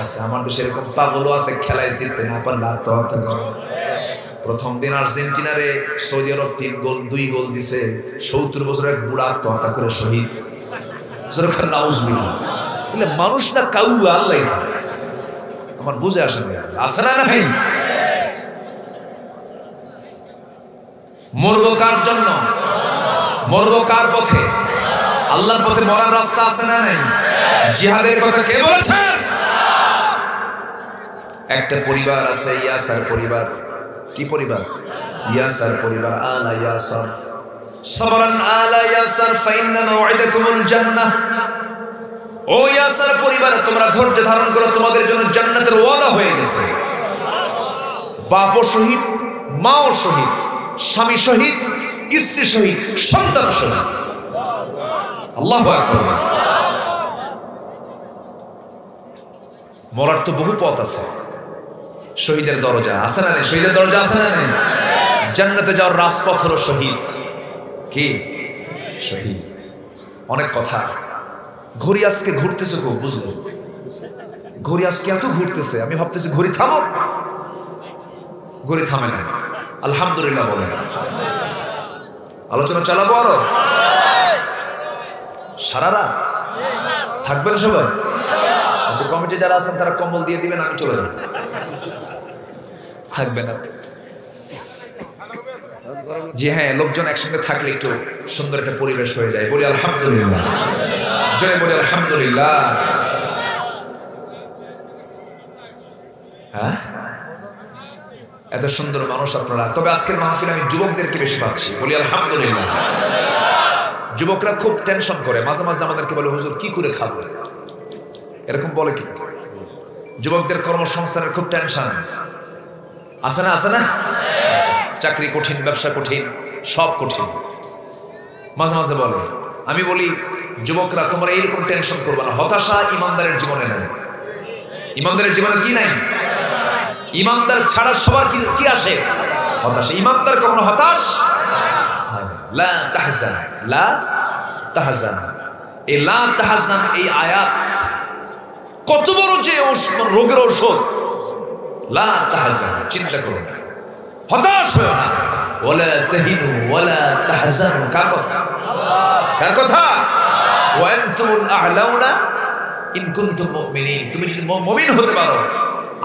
আছে আমার দেশে, এরকম পাগলও আছে, খেলায় জিততে না পারলে আত্মহত্যা করে। প্রথম দিন আর্জেন্টিনারে সৌদি আরব 2 গোল দিছে, 70 বছরের এক বুড়া আত্মহত্যা করে শহীদ। মানুষ না কাউয়া, আল্লাহ আমার বুঝে আসে না, আছে না নাই? মরবো কার জন্য? মরবো কার পথে? আল্লাহর পথে মরার রাস্তা আছে না নাই? জিহাদের কথা কে বলেছেন? একটা পরিবার আছে, ইয়াসার পরিবার। কি পরিবার? ইয়াসার পরিবার। আলা ইয়াসার সাবরান আলা ইয়াসার ফাইন্না মাওইদাকুমুল জান্নাহ। ও ইয়াসার পরিবার, তোমরা ধৈর্য ধারণ করো, তোমাদের জন্য জান্নাতের ওয়াদা হয়ে গেছে। বাপও শহীদ, মাও শহীদ, স্বামী শহীদ, স্ত্রী শহীদ, সন্তান শহীদ। আল্লাহু আকবার। মরার তো বহু পথ আছে, শহীদের দরজা আছে না নেই? শহীদের দরজা আছে না নেই? জান্নাতে যাওয়ার রাজপথ হলো শহীদ। কি শহীদ? অনেক কথা। ঘড়ি আজকে ঘুরতেছে খুব, বুঝলো? ঘড়ি আজকে এত ঘুরতেছে, আমি ভাবতেছি ঘড়ি থামো, ঘড়ি থামে না। আলহামদুলিল্লাহ বলে আলোচনা চালাবো আরো সারা রাত। থাকবেন সবাই? আচ্ছা, কমিটি যারা আছেন তারা কম্বল দিয়ে দিবেন, আমি চলে যাব। থাকবেন না? জি হ্যাঁ, লোকজন একসঙ্গে থাকলে একটু সুন্দর একটা পরিবেশ হয়ে যায়। বলি আলহামদুলিল্লাহ, জয় বলি আলহামদুলিল্লাহ। হ্যাঁ, এত সুন্দর মানুষ আপনারা। তবে আজকের মাহফিল আমি যুবকদেরকে বেশি পাচ্ছি, বলি আলহামদুলিল্লাহ। যুবকরা খুব টেনশন করে, মাঝে মাঝে আমাদেরকে বলে, হুজুর কি করে খাবো, এরকম বলে। কি যুবকদের কর্মসংস্থানের খুব টেনশন আছে না? আছে না? চাকরি কঠিন, ব্যবসা কঠিন, সব কঠিন। মাঝে মাঝে বলে, আমি বলি যুবকরা তোমরা এইরকম টেনশন করবে না। হতাশা ইমানদারের জীবনে নাই। ইমানদারের জীবনে কি নাই? ইমানদার ছাড়া সবার কি আসে? হতাশা। ইমানদার কখনো হতাশ লা তাহজান, লা তাহজান। এই লা তাহজান, এই আয়াত কত বড় যে রোগের ঔষধ। লা তাহজান, চিন্তা করো না, হতাশ হয়ো না। ওয়ালা তাহিনু ওয়ালা তাহজানু, কার কথা? কার কথা? ওয়া আনতুমুল আ'লাউনা ইন কুনতুম মুমিনিন। তুমি যদি মুমিন হতে পারো,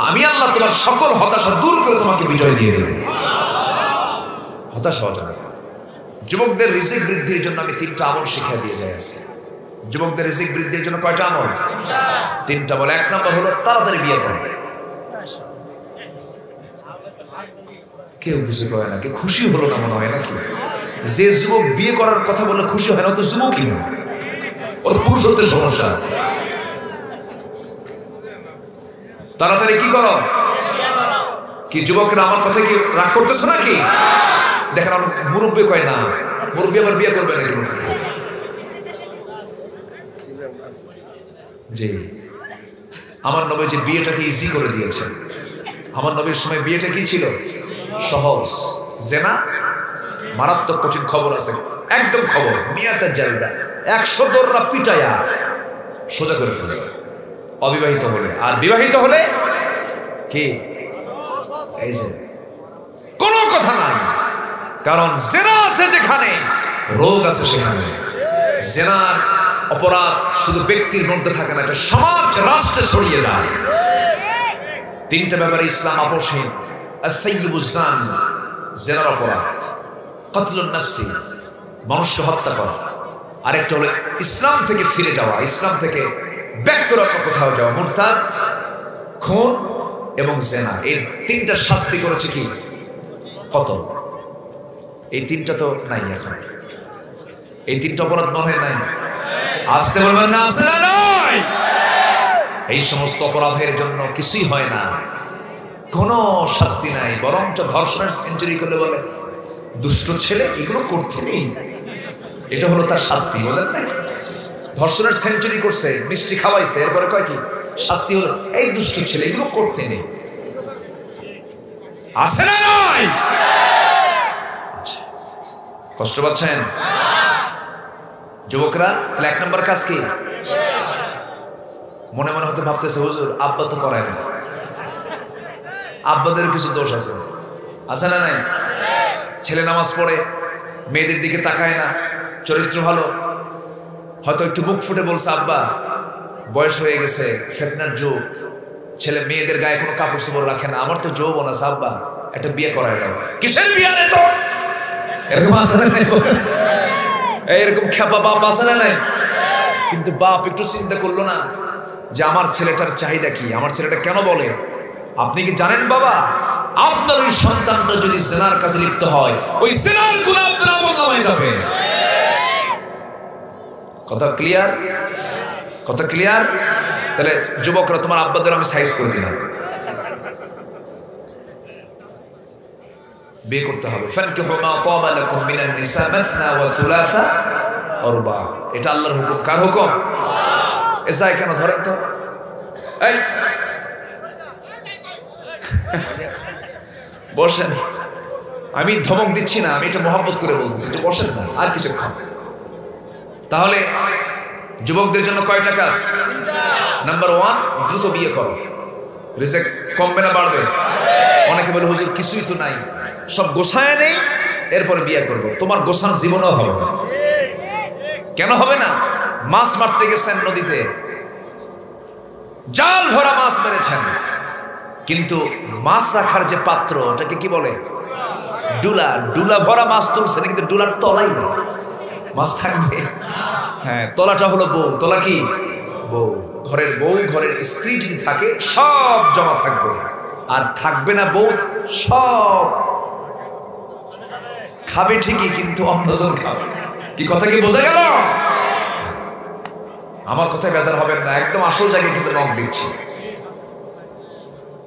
আমি আল্লাহ তোমার সকল হতাশা দূর করে তোমাকে বিজয় দিয়ে দেব। হতাশ হওয়া যাবে না। যুবকদের রিজিক বৃদ্ধির জন্য আমি 3টা আমল শিক্ষা দিয়ে যাই আজকে। যুবকদের রিজিক বৃদ্ধির জন্য কয়টা আমল? 3টা বলে। 1 নম্বর হলো তাড়াতাড়ি বিয়ে করো। কেউ কিছু করে না, কেউ খুশি হলো না মনে হয় নাকি? যে যুবক বিয়ে করার কথা বলে খুশি হয় না, তো যুবকই না, ওর পুরুষত্বের সমস্যা আছে। তাড়াতাড়ি কি করো? কি যুবকরা আমার কথা কি রাগ করতেছো নাকি? দেখেন, আমার মুরব্বী কয় না, মুরব্বী আবার বিয়ে করবে নাকি? জি, আমার নবী যে বিয়েটাকে ইজি করে দিয়েছেন। আমার নবীর সময় বিয়েটা কি ছিল? সহজ। জেনা মারাত্মক কঠিন খবর আছে, একদম খবর। মিয়াতা জালদা, 100 দররা পিটায়া সোজা করে ফেলে অবিবাহিত হলে। আর বিবাহিত হলে কি? এই যে কোনো কথা নাই, কারণ জেনা আছে যেখানে, রোগ আছে সেখানে। জেনার অপরাধ শুধু ব্যক্তির মধ্যে থাকে না, এটা সমাজ রাষ্ট্রে ছড়িয়ে যায়। 3টা ব্যাপারে ইসলাম আপোষহীন। আস-সাইয়্যিবুজ-জান, জেনার অপরাধ। কতলুন নাফসি, মানুষকে হত্যা করা। আরেকটা হলো ইসলাম থেকে ফিরে যাওয়া, ইসলাম থেকে ব্যাক করে অন্য কোথাও যাওয়া। মুরতাদ, খুন এবং জেনা, এই 3টা শাস্তি করেছে কি? কতল। এই 3টা তো নাই এখন। এই 3টা অপরাধ মনে হয় নাই? আসতে বলবেন না, আসে না? নয়। এই সমস্ত অপরাধের জন্য কিছুই হয় না, কোনো শাস্তি নাই। বরঞ্চ ধর্ষণের সেঞ্চুরি করলে বলে দুষ্ট ছেলে, এগুলো করতে নেই, এটা হলো তার শাস্তি। বলেন না, ধর্ষণের সেঞ্চুরি করছে, মিষ্টি খাওয়াইছে, এরপরে কয় কি? শাস্তি হলো এই দুষ্ট ছেলে, এগুলো করতে নেই। আছে না নয়? আচ্ছা, কষ্ট পাচ্ছেন যুবকরা? তাহলে 1 নম্বর কাজ কি? মনে মনে হতে ভাবতেছে হুজুর আব্বা তো করায় না, আব্বাদের কিছু দোষ আছে, আছে না নাই? ছেলে নামাজ পড়ে, মেয়েদের দিকে তাকায় না, চরিত্র ভালো, হয়তো একটু বুক ফুটে বলছে আব্বা বয়স হয়ে গেছে, ফিতনার যুগ, ছেলে মেয়েদের গায়ে কোনো কাপড় চোপড় রাখে না, আমার তো যৌবন আছে আব্বা, একটা বিয়ে করায় দাও। কিসের বিয়ে রে তো? এরকম আছে না নাই? এরকম খেপা বাপ আছে না নাই? কিন্তু বাপ একটু চিন্তা করলো না যে আমার ছেলেটার চাহিদা কি, আমার ছেলেটা কেন বলে? আপনি কি জানেন বাবা, আপনার ওই সন্তানটা যদি জিনার কাজে লিপ্ত হয়, ওই জিনার গুনাহ আপনার আমলনামায় যাবে। কথা ক্লিয়ার? কথা ক্লিয়ার? তাহলে যুবকরা, তোমার আব্বাদের আমি সাইজ করে দিলাম, বিয়ে করতে হবে। ফানকিহু মা তাবা লাকুম মিনান নিসা মাসনা ওয়া থুলাসা ওয়া রুবা। এটা আল্লাহর হুকুম। কার হুকুম? এসা কেন ধরেন তো, এই বসেন, আমি ধমক দিচ্ছি না, আমি এটা মহব্বত করে বলতেছি, একটু বসেন না আর কিছুক্ষণ। তাহলে যুবকদের জন্য কয়টা কাজ? নাম্বার 1, দ্রুত বিয়ে করো, রিজিক কমবে না বাড়বে? অনেকে বলে হুজুর কিছুই তো নাই, সব গোছায় নেই এরপরে বিয়ে করব। তোমার গোছান জীবনও হবে না। কেন হবে না? মাছ মারতে গেছেন নদীতে, জাল ভরা মাছ মেরেছেন, কিন্তু মাছ রাখার যে পাত্র ওটাকে কি বলে? ডুলা। ডুলা ভরা মাছ তুলছেন, কিন্তু ডুলার তলাই নেই, মাছ থাকবে? হ্যাঁ, তলাটা হলো বউ। তলা কি? বউ। ঘরের বউ, ঘরের স্ত্রী যদি থাকে সব জমা থাকবে, আর থাকবে না বউ, সব খাবে ঠিকই, কিন্তু অন্যজন খাবে। কি কথা কি বোঝা গেল? আমার কথায় বেজার হবেন না, একদম আসল জায়গায় কিন্তু নক দিচ্ছি।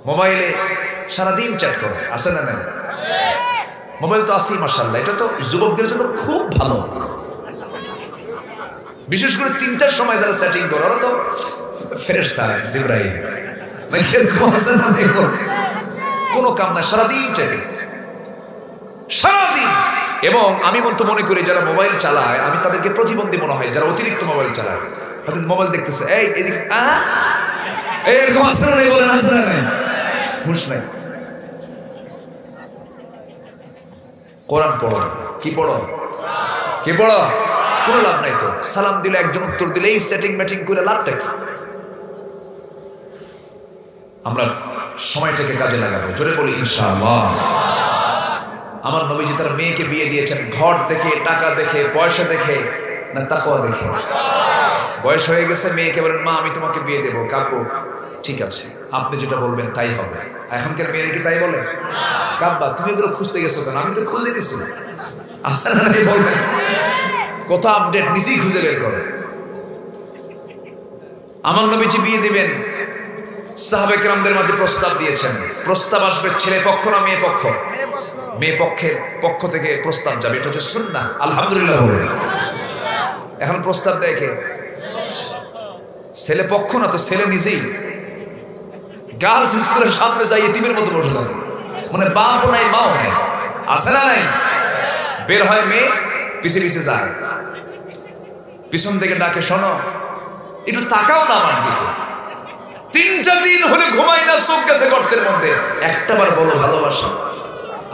মোবাইলে সারাদিন চ্যাট করো, আছে না নাই? মোবাইল তো আছেই মাশাআল্লাহ, এটা তো যুবকদের জন্য খুব ভালো। বিশেষ করে 3টার সময় যারা চ্যাটিং করে, ওরা তো ফেরেশতা, জিবরাইল, নাকি এরকম আছে না? দেখো, কোনো কাম না, সারাদিন চ্যাটিং, সারাদিন। এবং আমি তো মনে করি যারা মোবাইল চালায়, আমি তাদেরকে প্রতিবন্ধী মনে হয়, যারা অতিরিক্ত মোবাইল চালায়। হয়তো মোবাইল দেখতেছে, এই এদিকে এরকম আছে না? নেই বলেন, আছে না নাই? হুঁশ নাই। কোরআন পড়ো। কি পড়ো? কি পড়ো? কোনো লাভ নাই তো। সালাম দিলে একজন উত্তর দিলে এই সেটিং ম্যাটিং করে লাভটা কি? আমরা সময়টাকে কাজে লাগাবো, জোরে বলি ইনশাআল্লাহ। আমার নবীজি তার মেয়েকে বিয়ে দিয়েছেন ঘর দেখে, টাকা দেখে, পয়সা দেখে না, তাকওয়া দেখে। বয়স হয়ে গেছে, মেয়েকে বলেন মা আমি তোমাকে বিয়ে দেবো। কাব্বু ঠিক আছে, আপনি যেটা বলবেন তাই হবে। এখনকার মেয়েরা কি তাই বলে? কাব্বা তুমি এগুলো খুঁজতে গেছো কেন? আমি তো খুঁজে দিছি। আসলে না, বলবেন কত আপডেট, নিজেই খুঁজে বের করো। আমার নবীজি বিয়ে দিবেন, সাহাবে কেরামদের মাঝে প্রস্তাব দিয়েছেন। প্রস্তাব আসবে ছেলে পক্ষ না মেয়ে পক্ষ? মেয়ে পক্ষের পক্ষ থেকে প্রস্তাব যাবে, এটা হচ্ছে সুন্নাহ। আলহামদুলিল্লাহ বলে। এখন প্রস্তাব দেখে ছেলে পক্ষ না তো, ছেলে নিজেই গার্লস স্কুলের সামনে যাই এতিমের মতো বসে থাকে, মানে বাপও নাই মাও নাই, আছে না নাই? বের হয় মেয়ে, পিছে পিছে যায়, পিছন থেকে ডাকে শোনো একটু তাকাও না আমার দিকে। 3টা দিন হলে ঘুমাই না, চোখ গেছে গর্তের মধ্যে, একটাবার বলো ভালোবাসা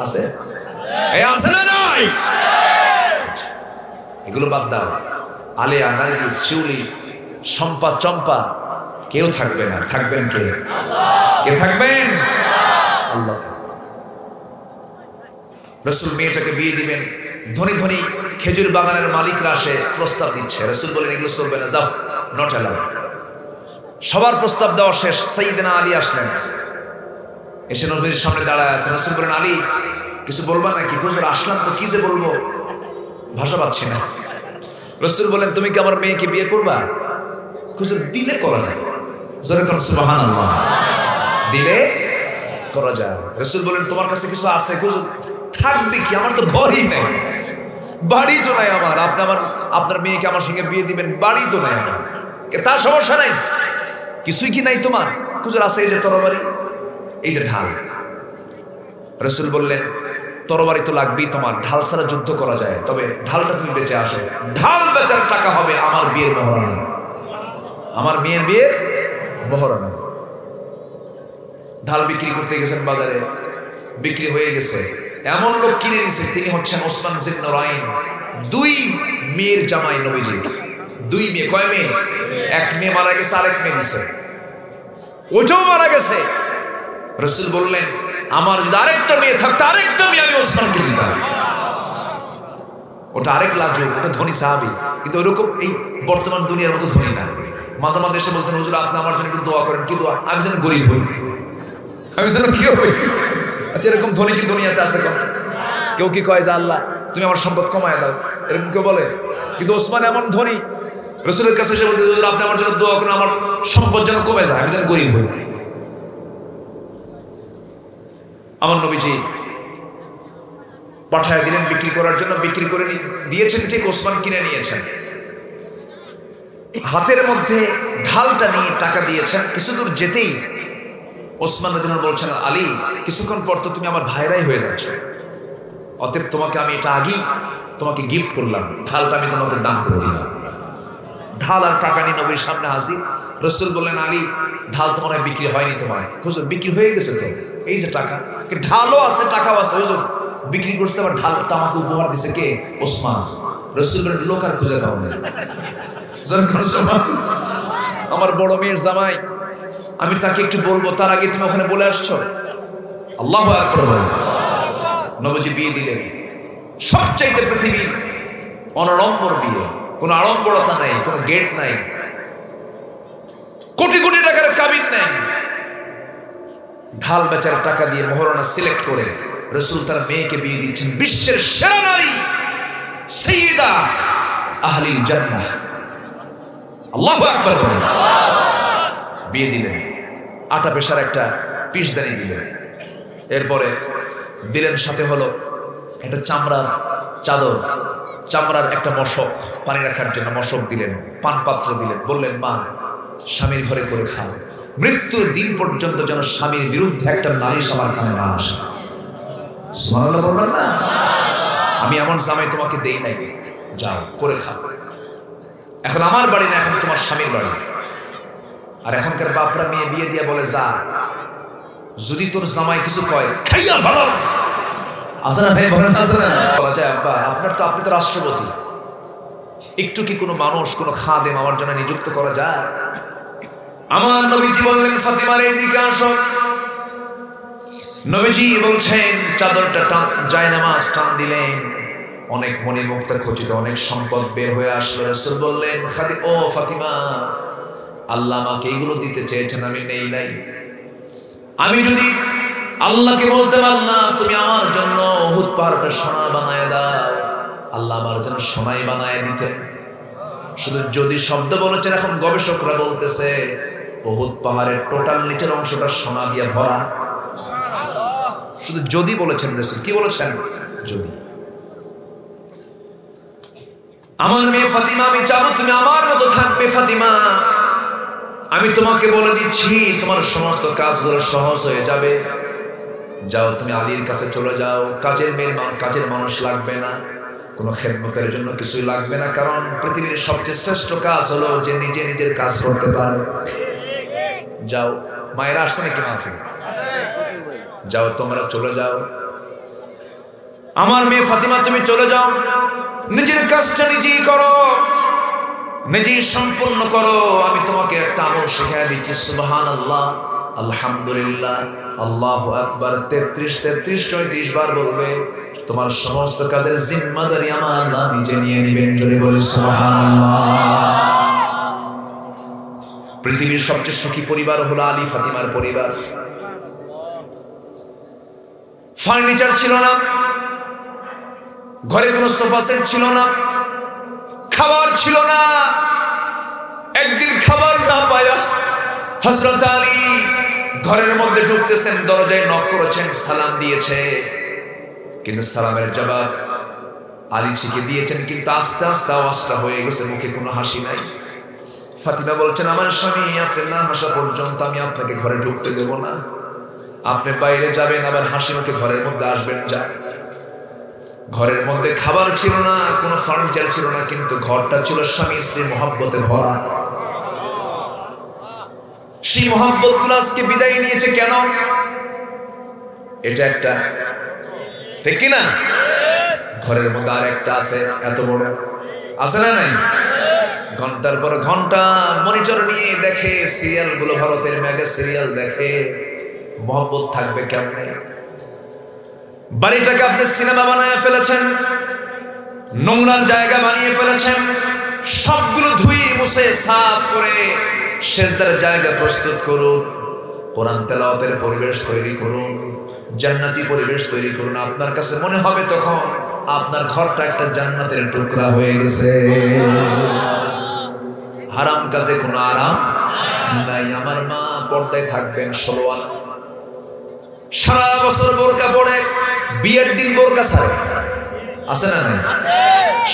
আছে? এই আছে না নাই? এগুলো বাদ দাও। আলেয়া, নারগিস, শিউলি, শম্পা, চম্পা কেউ থাকবে না। থাকবেন কে? কে থাকবেন? আল্লাহ। রাসূল মেয়েটাকে বিয়ে দিবেন, ধনী ধনী খেজুর বাগানের মালিকরা আসে প্রস্তাব দিচ্ছে। রাসূল বলেন এগুলো চলবে না, যাও, নট অ্যালাউড। সবার প্রস্তাব দেওয়া শেষ, সাইয়েদনা আলী আসলেন, এসে নবীর সামনে দাঁড়ায় আছেন। রাসূল বলেন আলী কিছু বলবা নাকি? হুজুর আসলাম তো, কি যে বলবো ভাষা পাচ্ছি না। রাসূল বলেন তুমি কি আমার মেয়েকে বিয়ে করবা? হুজুর দিলে করা যায়, জোরে কোন সুবহানাল্লাহ, দিলে করা যায়। রাসূল বলেন তোমার কাছে কিছু আছে? হুজুর থাকবে কি, আমার তো ঘরই নাই, বাড়ি তো নাই আমার। আপনার মেয়েকে আমার সঙ্গে বিয়ে দিবেন, বাড়ি তো নাই আমার। তার সমস্যা নাই, কিছুই কি নাই তোমার? হুজুর আছে এই যে তরবারি, এই যে ঢাল। রাসূল বললেন তরবারি তো লাগবেই তোমার, ঢাল ছাড়া যুদ্ধ করা যায়, তবে ঢালটা তুমি বেঁচে আসো। ঢাল বেচার টাকা হবে আমার বিয়ের মহরণা, আমার মেয়ের বিয়ের মহরণা। ঢাল বিক্রি করতে গেছেন বাজারে, বিক্রি হয়ে গেছে। এমন লোক কিনে নিছে, তিনি হচ্ছেন ওসমান জিন নুরাইন, 2 মেয়ের জামাই নবীজি। 2 মেয়ে, কয় মেয়ে? এক মেয়ে মারা গেছে, আরেক মেয়ে দিছে, ওটাও মারা গেছে। রাসূল বললেন আমার যদি আরেকটা মেয়ে থাকতো, আরেকটা মেয়ে আমি ওসমানকে দিতাম। ওটা আরেক লাজুক, ওটা ধনী সাহাবী, কিন্তু ওরকম এই বর্তমান দুনিয়ার মতো ধনী না। মাঝে মাঝে এসে বলতেন হুজুর আপনি আমার জন্য একটু দোয়া করেন। কি দোয়া? আমি যেন গরিব হই, আমি যেন কি হই। আচ্ছা এরকম ধনী কি দুনিয়াতে আছে? কেউ কি কয় যে আল্লাহ তুমি আমার সম্পদ কমায় দাও, এরকম কেউ বলে? কিন্তু ওসমান এমন ধনী, রাসূলের কাছে এসে বলতে হুজুর আপনি আমার জন্য দোয়া করেন, আমার সম্পদ যেন কমে যায়, আমি যেন গরিব হই। আমার নবীজি পাঠায় দিলেন বিক্রি করার জন্য। বিক্রি করে দিয়েছেন ঠিক, ওসমান কিনে নিয়েছেন। হাতের মধ্যে ঢালটা নিয়ে টাকা দিয়েছেন। কিছু দূর যেতেই ওসমান রাদিয়াল্লাহু আনহু বলছেন আলী কিছুক্ষণ পর তো তুমি আমার ভাইরাই হয়ে যাচ্ছ, অতএব তোমাকে আমি এটা আগেই তোমাকে গিফট করলাম, ঢালটা আমি তোমাকে দান করে দিলাম। ঢাল আর টাকা নিয়ে নবীর সামনে হাজির। রাসূল বললেন আলী ঢাল তো মনে হয় বিক্রি হয়নি তোমার। হুজুর বিক্রি হয়ে গেছে তো, এই যে টাকা, ঢালও আছে টাকাও আছে। হুজুর বিক্রি করছে, আবার ঢালটা আমাকে উপহার দিছে কে? ওসমান। রাসূল বললেন লোক আর খুঁজে পাও না, আমার বড় মেয়ের জামাই, আমি তাকে একটু বলবো, তার আগে তুমি ওখানে বলে আসছো। আল্লাহু আকবার বলো। নবীজি বিয়ে দিলেন, সবচাইতে পৃথিবীর অনাড়ম্বর বিয়ে, কোনো আড়ম্বরতা নাই, কোনো গেট নাই, কোটি কোটি টাকার কাবিন নাই। ঢাল বেচার টাকা দিয়ে মহরণা সিলেক্ট করে রাসূল তার মেয়েকে বিয়ে দিচ্ছেন বিশ্বের সেরা নারী সাইয়্যিদা আহলিল জান্নাহ। আল্লাহু আকবার বলেন। বিয়ে দিলেন, আটা পেশার একটা পিসদানি দিলেন, এরপরে দিলেন সাথে হলো একটা চামড়ার চাদর, চামড়ার একটা মশক, পানি রাখার জন্য মশক দিলেন, পানপাত্র দিলেন। বললেন মা স্বামীর ঘরে করে খাও, মৃত্যুর দিন পর্যন্ত যেন স্বামীর বিরুদ্ধে একটা নালিশ আমার কানে না আসে। সুবহানাল্লাহ বলবেন না? আমি এমন জামাই তোমাকে দেই নাই, যাও করে খাও। এখন আমার বাড়ি না, এখন তোমার স্বামীর বাড়ি। আর এখনকার বাপরা মেয়ে বিয়ে দিয়ে বলে যা, যদি তোর জামাই কিছু কয় খাইয়া ভালো আসলে ভাই বলেন আসলে বলা যায় আব্বা আপনার তো, আপনি তো রাষ্ট্রপতি, একটু কি কোনো মানুষ কোনো খাদেম আমার জন্য নিযুক্ত করা যায়? আমার নবীজি বললেন ফাতিমার এদিকে আসো। নবীজি বলছেন চাদরটা টান, জায়নামাজ টান দিলেন, অনেক মণি মুক্তা খচিত অনেক সম্পদ বের হয়ে আসলো। রাসূল বললেন ও ফাতিমা, আল্লাহ আমাকে এগুলো দিতে চেয়েছেন, আমি নেই নাই। আমি যদি আল্লাহকে বলতে পারলাম তুমি আমার জন্য উহুদ পাহাড়টা সোনা বানায় দাও, আল্লাহ আমার জন্য সোনাই বানায় দিতেন। শুধু যদি শব্দ বলেছেন, এখন গবেষকরা বলতেছে উহুদ পাহাড়ের টোটাল নিচের অংশটা সোনা দিয়ে ভরা। শুধু যদি বলেছেন রাসূল, কি বলেছেন? যদি। আমার মেয়ে ফাতিমা, আমি চাবো তুমি আমার মতো থাকবে ফাতিমা। আমি তোমাকে বলে দিচ্ছি তোমার সমস্ত কাজগুলো সহজ হয়ে যাবে। যাও তুমি আলীর কাছে চলে যাও, কাজের মেয়ে, কাজের মানুষ লাগবে না, কোনো খেদমতের জন্য কিছুই লাগবে না, কারণ পৃথিবীর সবচেয়ে শ্রেষ্ঠ কাজ হলো যে নিজে নিজের কাজ করতে পারে। যাও, মায়েরা আসছে নাকি মাহফিল? যাও তোমরা চলে যাও, আমার মেয়ে ফাতিমা তুমি চলে যাও, নিজের কাজটা নিজেই করো, নিজেই সম্পূর্ণ করো। আমি তোমাকে একটা আমল শিখিয়ে দিচ্ছি, সুবহানাল্লাহ, আলহামদুলিল্লাহ, আল্লাহু আকবার 33 বার বলবে। তোমার সমস্ত কাজের জিম্মাদারি আমার আল্লাহ নিজে নিয়ে নেবেন। জোরে বলে সুবহানাল্লাহ। পৃথিবীর সবচেয়ে সুখী পরিবার হলো আলী ফাতিমার পরিবার। ফার্নিচার ছিল না, ঘরে কোনো সোফা সেট ছিল না, খাবার ছিল না। একদিন খাবার না পায়া হযরত আলী ঘরের মধ্যে ঢুকতেছেন, দরজায় নক করেছেন, সালাম দিয়েছে, কিন্তু সালামের জবাব আলী ঠিকই দিয়েছেন, কিন্তু আস্তে আস্তে আওয়াজটা হয়ে গেছে, মুখে কোনো হাসি নাই। ফাতিমা বলছেন, আমার স্বামী আপনি না হাসা পর্যন্ত আমি আপনাকে ঘরে ঢুকতে দেব না। আপনি বাইরে যাবেন, আবার হাসি মুখে ঘরের মধ্যে আসবেন। যা ঘরের মধ্যে খাবার ছিল না, কোনো ফার্নিচার ছিল না, কিন্তু ঘরটা ছিল স্বামী স্ত্রীর মহব্বতে ভরা। সেই মহব্বত গুলো আজকে বিদায় নিয়েছে কেন? এটা একটা, ঠিক কিনা? ঘরের মধ্যে আর একটা আছে, এত বড় আছে না নাই? ঘন্টার পর ঘন্টা মনিটর নিয়ে দেখে সিরিয়াল গুলো, ভারতের মেগা সিরিয়াল দেখে। মহব্বত থাকবে কেমনে? বাড়িটাকে আপনি সিনেমা বানায় ফেলেছেন, নোংরার জায়গা বানিয়ে ফেলেছেন। সবগুলো ধুয়ে মুছে সাফ করে সেজদার জায়গা প্রস্তুত করুন, কোরআন তেলাওয়াতের পরিবেশ তৈরি করুন, জান্নাতি পরিবেশ তৈরি করুন। আপনার কাছে মনে হবে তখন আপনার ঘরটা একটা জান্নাতের টুকরা হয়ে গেছে। হারাম কাজে কোনো আরাম নাই। আমার মা পর্দায় থাকবেন 16 আনা, সারা বছর বোরকা পড়ে, বিয়ের দিন বোরকা ছাড়ে, আছে না নাই?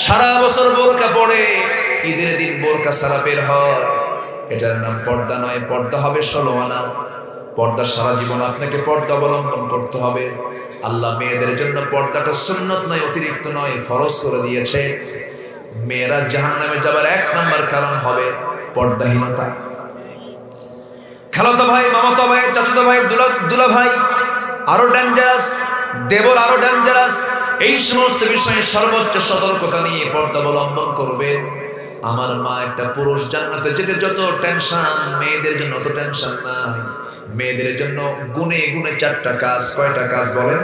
সারা বছর বোরকা পড়ে, ঈদের দিন বোরকা ছাড়া বের হয়। এটার নাম পর্দা নয়। পর্দা হবে 16 আনা। পর্দা সারা জীবন আপনাকে পর্দা অবলম্বন করতে হবে। আল্লাহ মেয়েদের জন্য পর্দাটা সুন্নত নয়, অতিরিক্ত নয়, ফরজ করে দিয়েছে। মেয়েরা জাহান্নামে যাবার 1 নম্বর কারণ হবে পর্দাহীনতা। খালাতো ভাই, মামাতো ভাই, চাচাতো ভাই, দুলা ভাই আরো ডেঞ্জারাস, দেবর আরো ডেঞ্জারাস। এই সমস্ত বিষয়ে সর্বোচ্চ সতর্কতা নিয়ে পর্দা অবলম্বন করবে। আমার মা, একটা পুরুষ জান্নাতে যেতে যত টেনশন, মেয়েদের জন্য অত টেনশন নাই। মেয়েদের জন্য গুনে গুনে 4টা কাজ। কয়টা কাজ বলেন?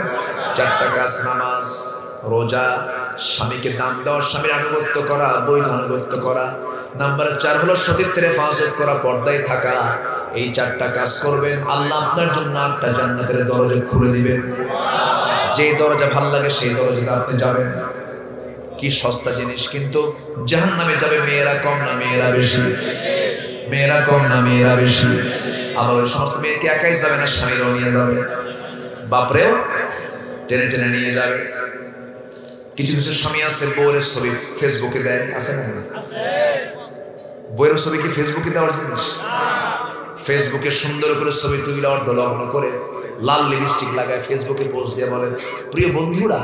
4টা কাজ। নামাজ, রোজা, স্বামীকে দান দেওয়া, স্বামীর আনুগত্য করা, বৈধ আনুগত্য করা। নাম্বার 4 হলো সতীত্বের হেফাজত করা, পর্দায় থাকা। এই 4টা কাজ করবেন, আল্লাহ আপনার জন্য একটা জান্নাতের দরজা খুলে দিবেন। যে দরজা ভাল লাগে সেই দরজাতে আপনি যাবেন। কি সস্তা জিনিস! কিন্তু জাহান্নামে যাবে মেয়েরা কম না মেয়েরা বেশি? মেয়েরা কম না মেয়েরা বেশি? আবার ওই সমস্ত মেয়েকে একাই যাবে না, স্বামীরাও নিয়ে যাবে, বাপরেও টেনে টেনে নিয়ে যাবে। কিছু কিছু স্বামী আছে বউয়ের ছবি ফেসবুকে দেয়, আছে না? বউয়ের ছবি কি ফেসবুকে দেওয়ার জিনিস? ফেসবুকে সুন্দর করে ছবি তুলে অর্ধলগ্ন করে লাল লিপস্টিক লাগায় ফেসবুকে পোস্ট দিয়ে বলেন, প্রিয় বন্ধুরা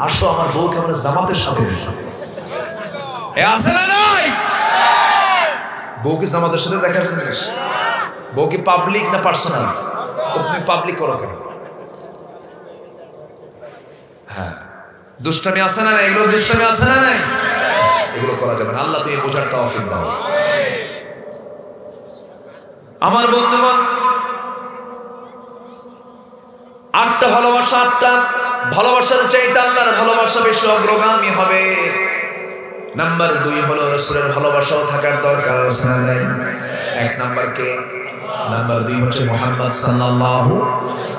আসো আমার বউকে আমরা জামাতের সাথে দেখি। আছে না নাই? বউকে জামাতের সাথে দেখার জিনিস? বউ কি পাবলিক না পার্সোনাল? তো তুমি পাবলিক করো কেন? হ্যাঁ, দুষ্টামি আছে না? এগুলো দুষ্টামি আছে না? এগুলো করা যাবে না। আল্লাহ তুমি বোঝার তৌফিক দাও। আমার বন্ধুগণ, 8টা ভালোবাসা, 8টা ভালোবাসার চাইতে আল্লাহর ভালোবাসা বেশি অগ্রগামী হবে। নাম্বার 2 হলো রাসূলের ভালোবাসাও থাকার দরকার আছে না? 1 নাম্বার কে? নাম্বার 2 হচ্ছে মুহাম্মদ সাল্লাল্লাহু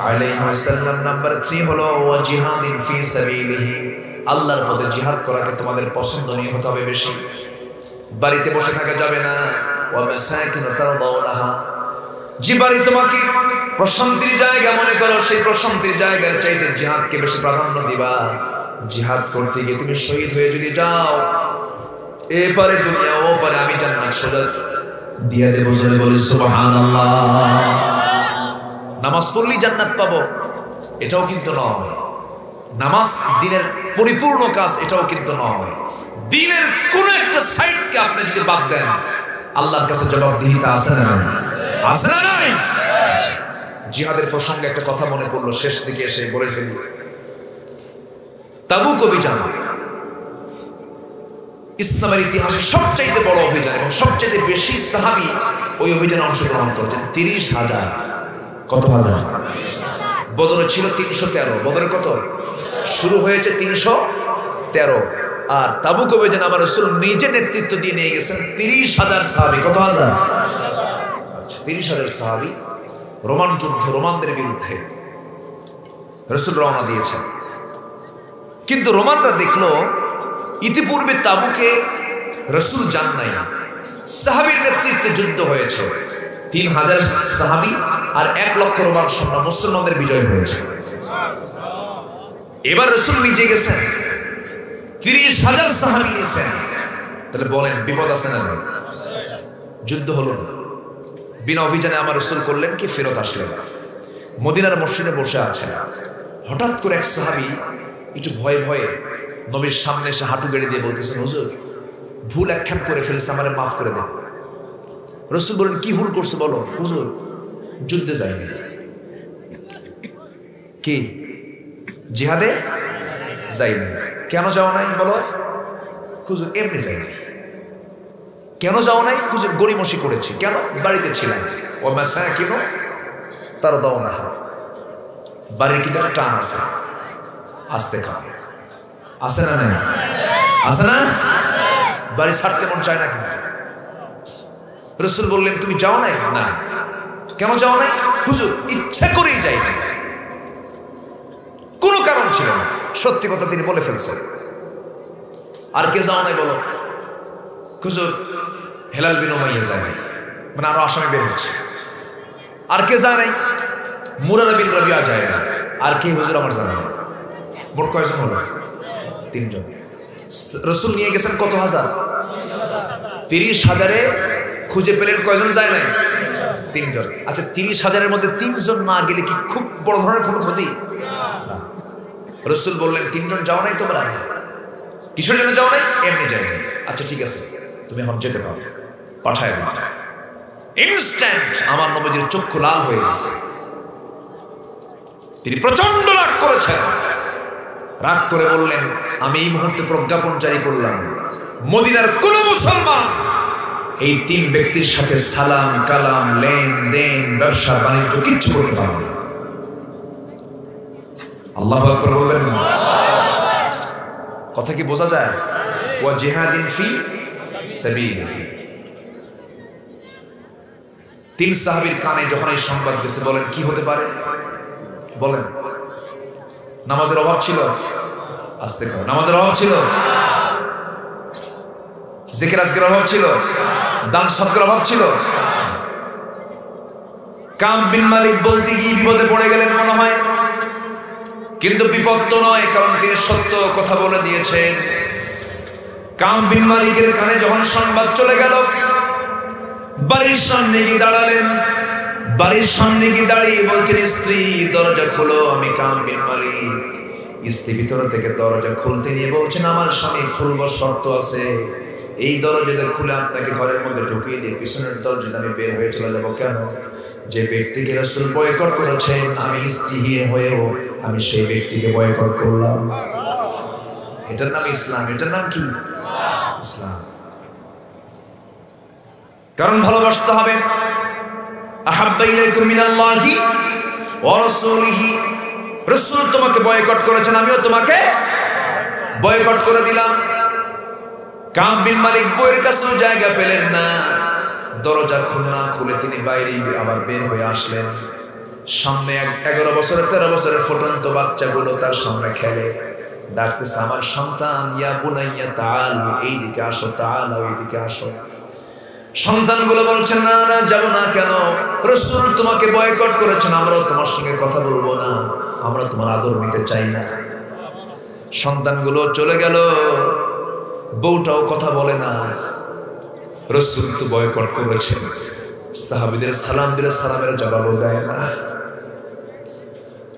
আলাইহি ওয়াসাল্লাম। নাম্বার 3 হলো ওয়া জিহাদিন ফি সাবিলিহি, আল্লাহর পথে জিহাদ করাকে তোমাদের পছন্দনীয় হতে হবে বেশি। বাড়িতে বসে থাকা যাবে না। ওয়া মাসাকিন তারদাউনাহা, যে বাড়ি তোমাকে প্রশান্তির জায়গা মনে করো, সেই প্রশান্তির জায়গার চাইতে জিহাদকে বেশি প্রাধান্য দিবা। জিহাদ করতে গিয়ে তুমি শহীদ হয়ে যদি যাও, এপারে দুনিয়া ও পারে আমি জান্নাত সোজা দিয়া দেব। জোরে বলি সুবহানাল্লাহ। নামাজ পড়লেই জান্নাত পাবো এটাও কিন্তু নয়। নামাজ দিনের পরিপূর্ণ কাজ এটাও কিন্তু নয়। দিনের কোন একটা সাইডকে আপনি যদি বাদ দেন, আল্লাহর কাছে জবাবদিহিতা আছে না? আছে না নাই? জিহাদের প্রসঙ্গে একটা কথা মনে পড়লো, শেষ দিকে এসে বলে ফেলি। তাবুক অভিযান ইসলামের ইতিহাসে সবচাইতে বড় অভিযান এবং সবচাইতে বেশি সাহাবী ওই অভিযানে অংশগ্রহণ করেছেন। 30,000। কত হাজার? বদরে ছিল 313। বদরে কত? শুরু হয়েছে 313। আর তাবুক অভিযানে আমার রাসূল নিজে নেতৃত্ব দিয়ে নিয়ে গেছেন 30,000 সাহাবী। কত হাজার? 30,000 সাহাবী রোমান যুদ্ধ, রোমানদের বিরুদ্ধে রাসূল রওনা দিয়েছেন। কিন্তু রোমানরা দেখলো ইতিপূর্বে তাবুকে রাসূল যান নাই, সাহাবীর নেতৃত্বে যুদ্ধ হয়েছে। 3,000 সাহাবী আর 1 লক্ষ রোমান সৈন্য, মুসলমানদের বিজয় হয়েছে। এবার রাসূল নিজে গেছেন, 30,000 সাহাবী নিয়েছেন। তাহলে বলেন বিপদ আছে না? যুদ্ধ হলো না, বিনা অভিযানে আমার রাসূল করলেন কি, ফেরত আসলেন। মদিনার মসজিদে বসে আছেন, হঠাৎ করে এক সাহাবী একটু ভয়ে ভয়ে নবীর সামনে এসে হাঁটু গেড়ে দিয়ে বলতেছেন, হুজুর ভুল একখান করে ফেলেছে, আমারে মাফ করে দেন। রাসূল বলেন, কি ভুল করছে বলো? হুজুর যুদ্ধে যায়নি। কি জিহাদে যাইনি? কেন যাও নাই বলো? হুজুর এমনি যাইনি। কেন যাও নাই? হুজুর গড়িমসি করেছি। কেন? বাড়িতে ছিলাম। ও মাসাকিনু তারদাউনাহা, বাড়ির কিন্তু একটা টান আছে, আস্তে খাও, আছে না? নাই আছে না? বাড়ি ছাড়তে মন চায় না। কিন্তু রাসূল বললেন, তুমি যাও নাই? না। কেন যাও নাই? হুজুর ইচ্ছা করেই যাই নাই, কোনো কারণ ছিল না। সত্যি কথা তিনি বলে ফেলছেন। আর কে যাও নাই বলো? হুজুর হেলাল বিন উমাইয়া যায় নাই, মানে আরো আসামি বের হচ্ছে। আর কে যায় নাই? মুরারা বিন রাবিয়া যায় না। আর কে? হুজুর আমার জানা নেই। মোট কয়জন হলো? 3 জন। রাসূল নিয়ে গেছেন কত হাজার? 30,000-এ খুঁজে পেলেন কয়জন যায় নাই? 3 জন। আচ্ছা 30,000-এর মধ্যে 3 জন না গেলে কি খুব বড় ধরনের কোনো ক্ষতি? রাসূল বললেন, 3 জন যাও নাই তোমরা? কিসের জন্য যাও নাই? এমনি যাই নাই। আচ্ছা ঠিক আছে, তুমি এখন যেতে পারো, পাঠায় দিন। ইনস্ট্যান্ট আমার নবীজির চক্ষু লাল হয়ে গেছে। তিনি প্রচন্ড রাগ করেছেন। রাগ করে বললেন, আমি এই মুহূর্তে প্রজ্ঞাপন জারি করলাম, মদিনার কোন মুসলমান এই 3 ব্যক্তির সাথে সালাম কালাম লেনদেন ব্যবসা বাণিজ্য কিচ্ছু করতে পারবে না। আল্লাহু আকবার বলবেন না? কথা কি বোঝা যায়? ওয়া জিহাদিন ফি সাবিলিহি। 3 সাহাবীর কানে যখন এই সংবাদ গেছে, বলেন কি হতে পারে? বলেন। নামাজের অভাব ছিল? আস্তে খাও। নামাজের অভাব ছিল? জিকির আজকের অভাব ছিল? দান সদকার অভাব ছিল? কাব বিন মালিক বলতে গিয়ে বিপদে পড়ে গেলেন মনে হয়, কিন্তু বিপদ তো নয়, কারণ তিনি সত্য কথা বলে দিয়েছেন। কাব বিন মালিকের কানে যখন সংবাদ চলে গেল, বাড়ির সামনে গিয়ে দাঁড়ালেন। বাড়ির সামনে গিয়ে দাঁড়িয়ে বলছেন, স্ত্রী দরজা খোলো, আমি কাব বিন মালিক। স্ত্রী ভিতর থেকে দরজা খুলতে নিয়ে বলছেন, আমার স্বামী খুলবো, শর্ত আছে। এই দরজাটা খুলে আপনাকে ঘরের মধ্যে ঢুকিয়ে দিয়ে পিছনের দরজাটা আমি বের হয়ে চলে যাবো। কেন? যে ব্যক্তিকে রাসূল বয়কট করেছেন, আমি স্ত্রীহীন হয়েও আমি সেই ব্যক্তিকে বয়কট করলাম। এটার নাম ইসলাম। এটার নাম কি? ইসলাম। কারণ ভালোবাসতে হবে। আহাব্বা ইলাইকুম মিনাল্লাহি ওয়া রাসূলিহি। রাসূল তোমাকে বয়কট করেছেন, আমিও তোমাকে বয়কট করে দিলাম। কাব বিন মালিক বইয়ের কাছেও জায়গা পেলেন না, দরজা খুলে তিনি বাইরে আবার বের হয়ে আসলেন। সামনে 11 বছরের 13 বছরের ফুটন্ত বাচ্চাগুলো তার সামনে খেলে, ডাকতেছে, আমার সন্তান, ইয়া বুনাইয়া তাআল, এইদিকে আসো, তাআল এইদিকে আসো। সন্তানগুলো বলছেন, না না যাব না। কেন? রাসূল তোমাকে বয়কট করেছেন, আমরাও তোমার সঙ্গে কথা বলবো না, আমরা তোমার আদর নিতে চাই না। সন্তানগুলো চলে গেল, বউটাও কথা বলে না। রাসূল তো বয়কট করেছেন, সাহাবীদের সালাম দিলে সালামের জবাবও দেয় না।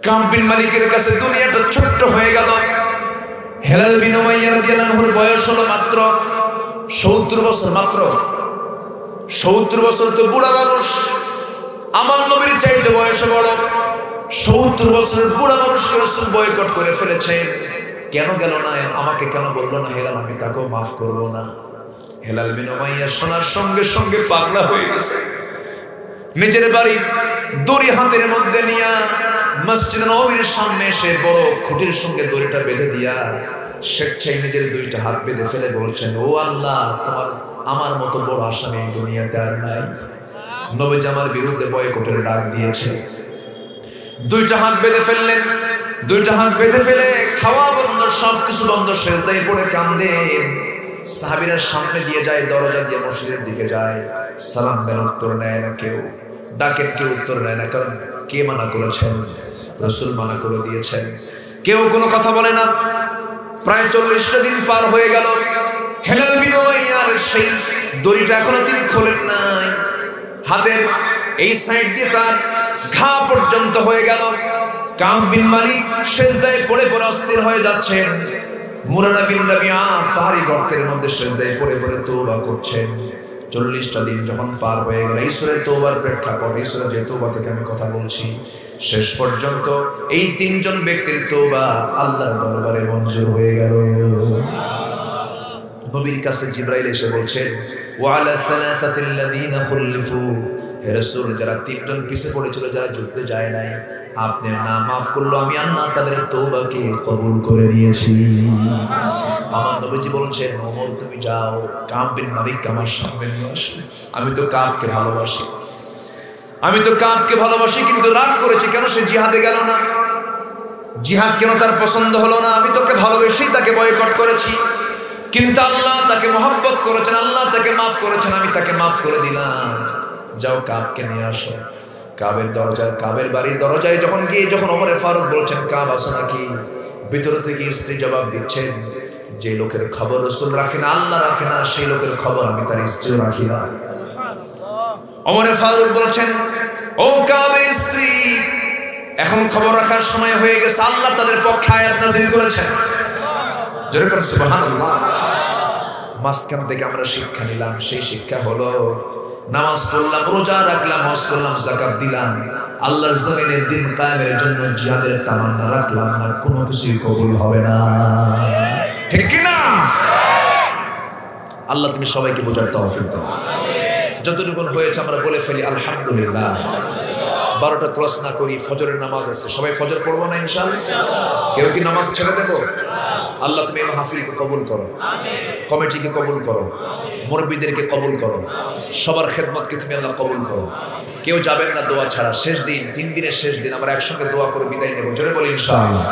কাব বিন মালিকের কাছে দুনিয়াটা ছোট্ট হয়ে গেল। হেলাল বিন উমাইয়া রাদিয়াল্লাহু আনহুর বয়স হলো মাত্র 70 বছর। মাত্র 70 বছর তো বুড়া মানুষ। আমার নবীর চাইতে বয়স বড়। 70 বছরের বুড়া মানুষকে রাসূল বয়কট করে ফেলেছেন। কেন গেল না? আমাকে কেন বললো না হেলাল? আমি তাকেও মাফ করব না। হেলাল বিন উমাইয়া শোনার সঙ্গে সঙ্গে পাগলা হয়ে গেছে। নিজের বাড়ির দড়ি হাতের মধ্যে নিয়ে মসজিদ নববীর সামনে এসে বড় খুঁটির সঙ্গে দড়িটা বেঁধে দিয়া স্বেচ্ছায় নিজের 2টা হাত বেঁধে ফেলে বলছেন, ও আল্লাহ, তোমার আমার মতো বড় আসামি এই দুনিয়াতে আর নাই। নবীজি আমার বিরুদ্ধে বয়কটের ডাক দিয়েছে। 2টা হাত বেঁধে ফেললেন। 2টা হাত বেঁধে ফেলে খাওয়া বন্ধ, সবকিছু বন্ধ, সেজদায় পড়ে কাঁদেন। সাহাবীরা সামনে দিয়ে যায়, দরজা দিয়ে মসজিদের দিকে যায়। সালাম দেন, উত্তর নেয় না কেউ। ডাকেন, কেউ উত্তর নেয় না। কারণ কে মানা করেছেন? রাসূল মানা করে দিয়েছেন। কেউ কোনো কথা বলে না। প্রায় 40টা দিন পার হয়ে গেল। হেলাল বিন উমাইয়ার সেই দড়িটা এখনো তিনি খোলেন নাই। হাতের এই সাইড দিয়ে তার ঘা পর্যন্ত হয়ে গেল। কাব বিন মালিক সিজদায় পড়ে পড়ে অস্থির হয়ে যাচ্ছেন। মুরারা বিন রাবিয়া পাহাড়ি গর্তের মধ্যে সিজদায় পড়ে পড়ে তওবা করছেন। 40টা দিন যখন পার হয়ে গেল, এই সূরা তওবার প্রেক্ষাপট, এই সূরা যে তওবা থেকে আমি কথা বলছি, শেষ পর্যন্ত এই তিনজন ব্যক্তির তওবা আল্লাহর দরবারে মঞ্জুর হয়ে গেল। নবীর কাছে জিবরাইল এসে বলছেন, ওয়া আলা সালাসাতিল্লাযীনা খুলিফু, হে রাসূল, যারা তিনজন পিছে পড়েছিল, যারা যুদ্ধে যায় নাই, আপনি না মাফ করলো, আমি আল্লাহ তাদের তওবাকে কবুল করে নিয়েছি। আমার নবীজি বলছেন, ওমর তুমি যাও, কাব বিন মালিক আমার সামনে নিয়ে আসো। আমি তো কাবকে ভালোবাসি, আমি তো কাবকে ভালোবাসি, কিন্তু রাগ করেছি কেন সে জিহাদে গেল না, জিহাদ কেন তার পছন্দ হলো না। আমি তোকে ভালোবেসেই তাকে বয়কট করেছি, কিন্তু আল্লাহ তাকে মহব্বত করেছেন, আল্লাহ তাকে মাফ করেছেন, আমি তাকে মাফ করে দিলাম। যাও কাবকে নিয়ে আসো। কাবের দরজায়, কাবের বাড়ির দরজায় যখন গিয়ে যখন ওমরে ফারুক বলছেন, কাব আসো নাকি, ভিতর থেকে স্ত্রী জবাব দিচ্ছেন, যে লোকের খবর রাসূল রাখে না, আল্লাহ রাখে না, সেই লোকের খবর আমি তার স্ত্রী রাখি না। ওমরে ফারুক বলছেন, ও কাবের স্ত্রী, এখন খবর রাখার সময় হয়ে গেছে, আল্লাহ তাদের পক্ষে আয়াত নাযিল করেছেন। জোরে করে সুবহানাল্লাহ। মাঝখান থেকে আমরা শিক্ষা নিলাম, সেই শিক্ষা হলো নামাজ পড়লাম, রোজা রাখলাম, হজ করলাম, যাকাত দিলাম, আল্লাহর জমিনে দিন কায়েমের জন্য জিহাদের তামান্না রাখলাম না, কোনো কিছুই কবুল হবে না। ঠিক কি না? আল্লাহ তুমি সবাইকে বোঝার তৌফিক দাও। যতটুকু হয়েছে আমরা বলে ফেলি আলহামদুলিল্লাহ। 12টা ক্রস না করি, ফজরের নামাজ আছে, সবাই ফজর পড়বো না ইনশাআল্লাহ? কেউ কি নামাজ ছেড়ে দেবো? আল্লাহ তুমি এই মাহফিলকে কবুল করো, কমিটিকে কবুল করো, মুরব্বীদেরকে কবুল করো, সবার খেদমতকে তুমি আল্লাহ কবুল করো। কেউ যাবেন না দোয়া ছাড়া। শেষ দিন, 3 দিনের শেষ দিন, আমরা একসঙ্গে দোয়া করে বিদায় নেব। জোরে বলি ইনশাআল্লাহ।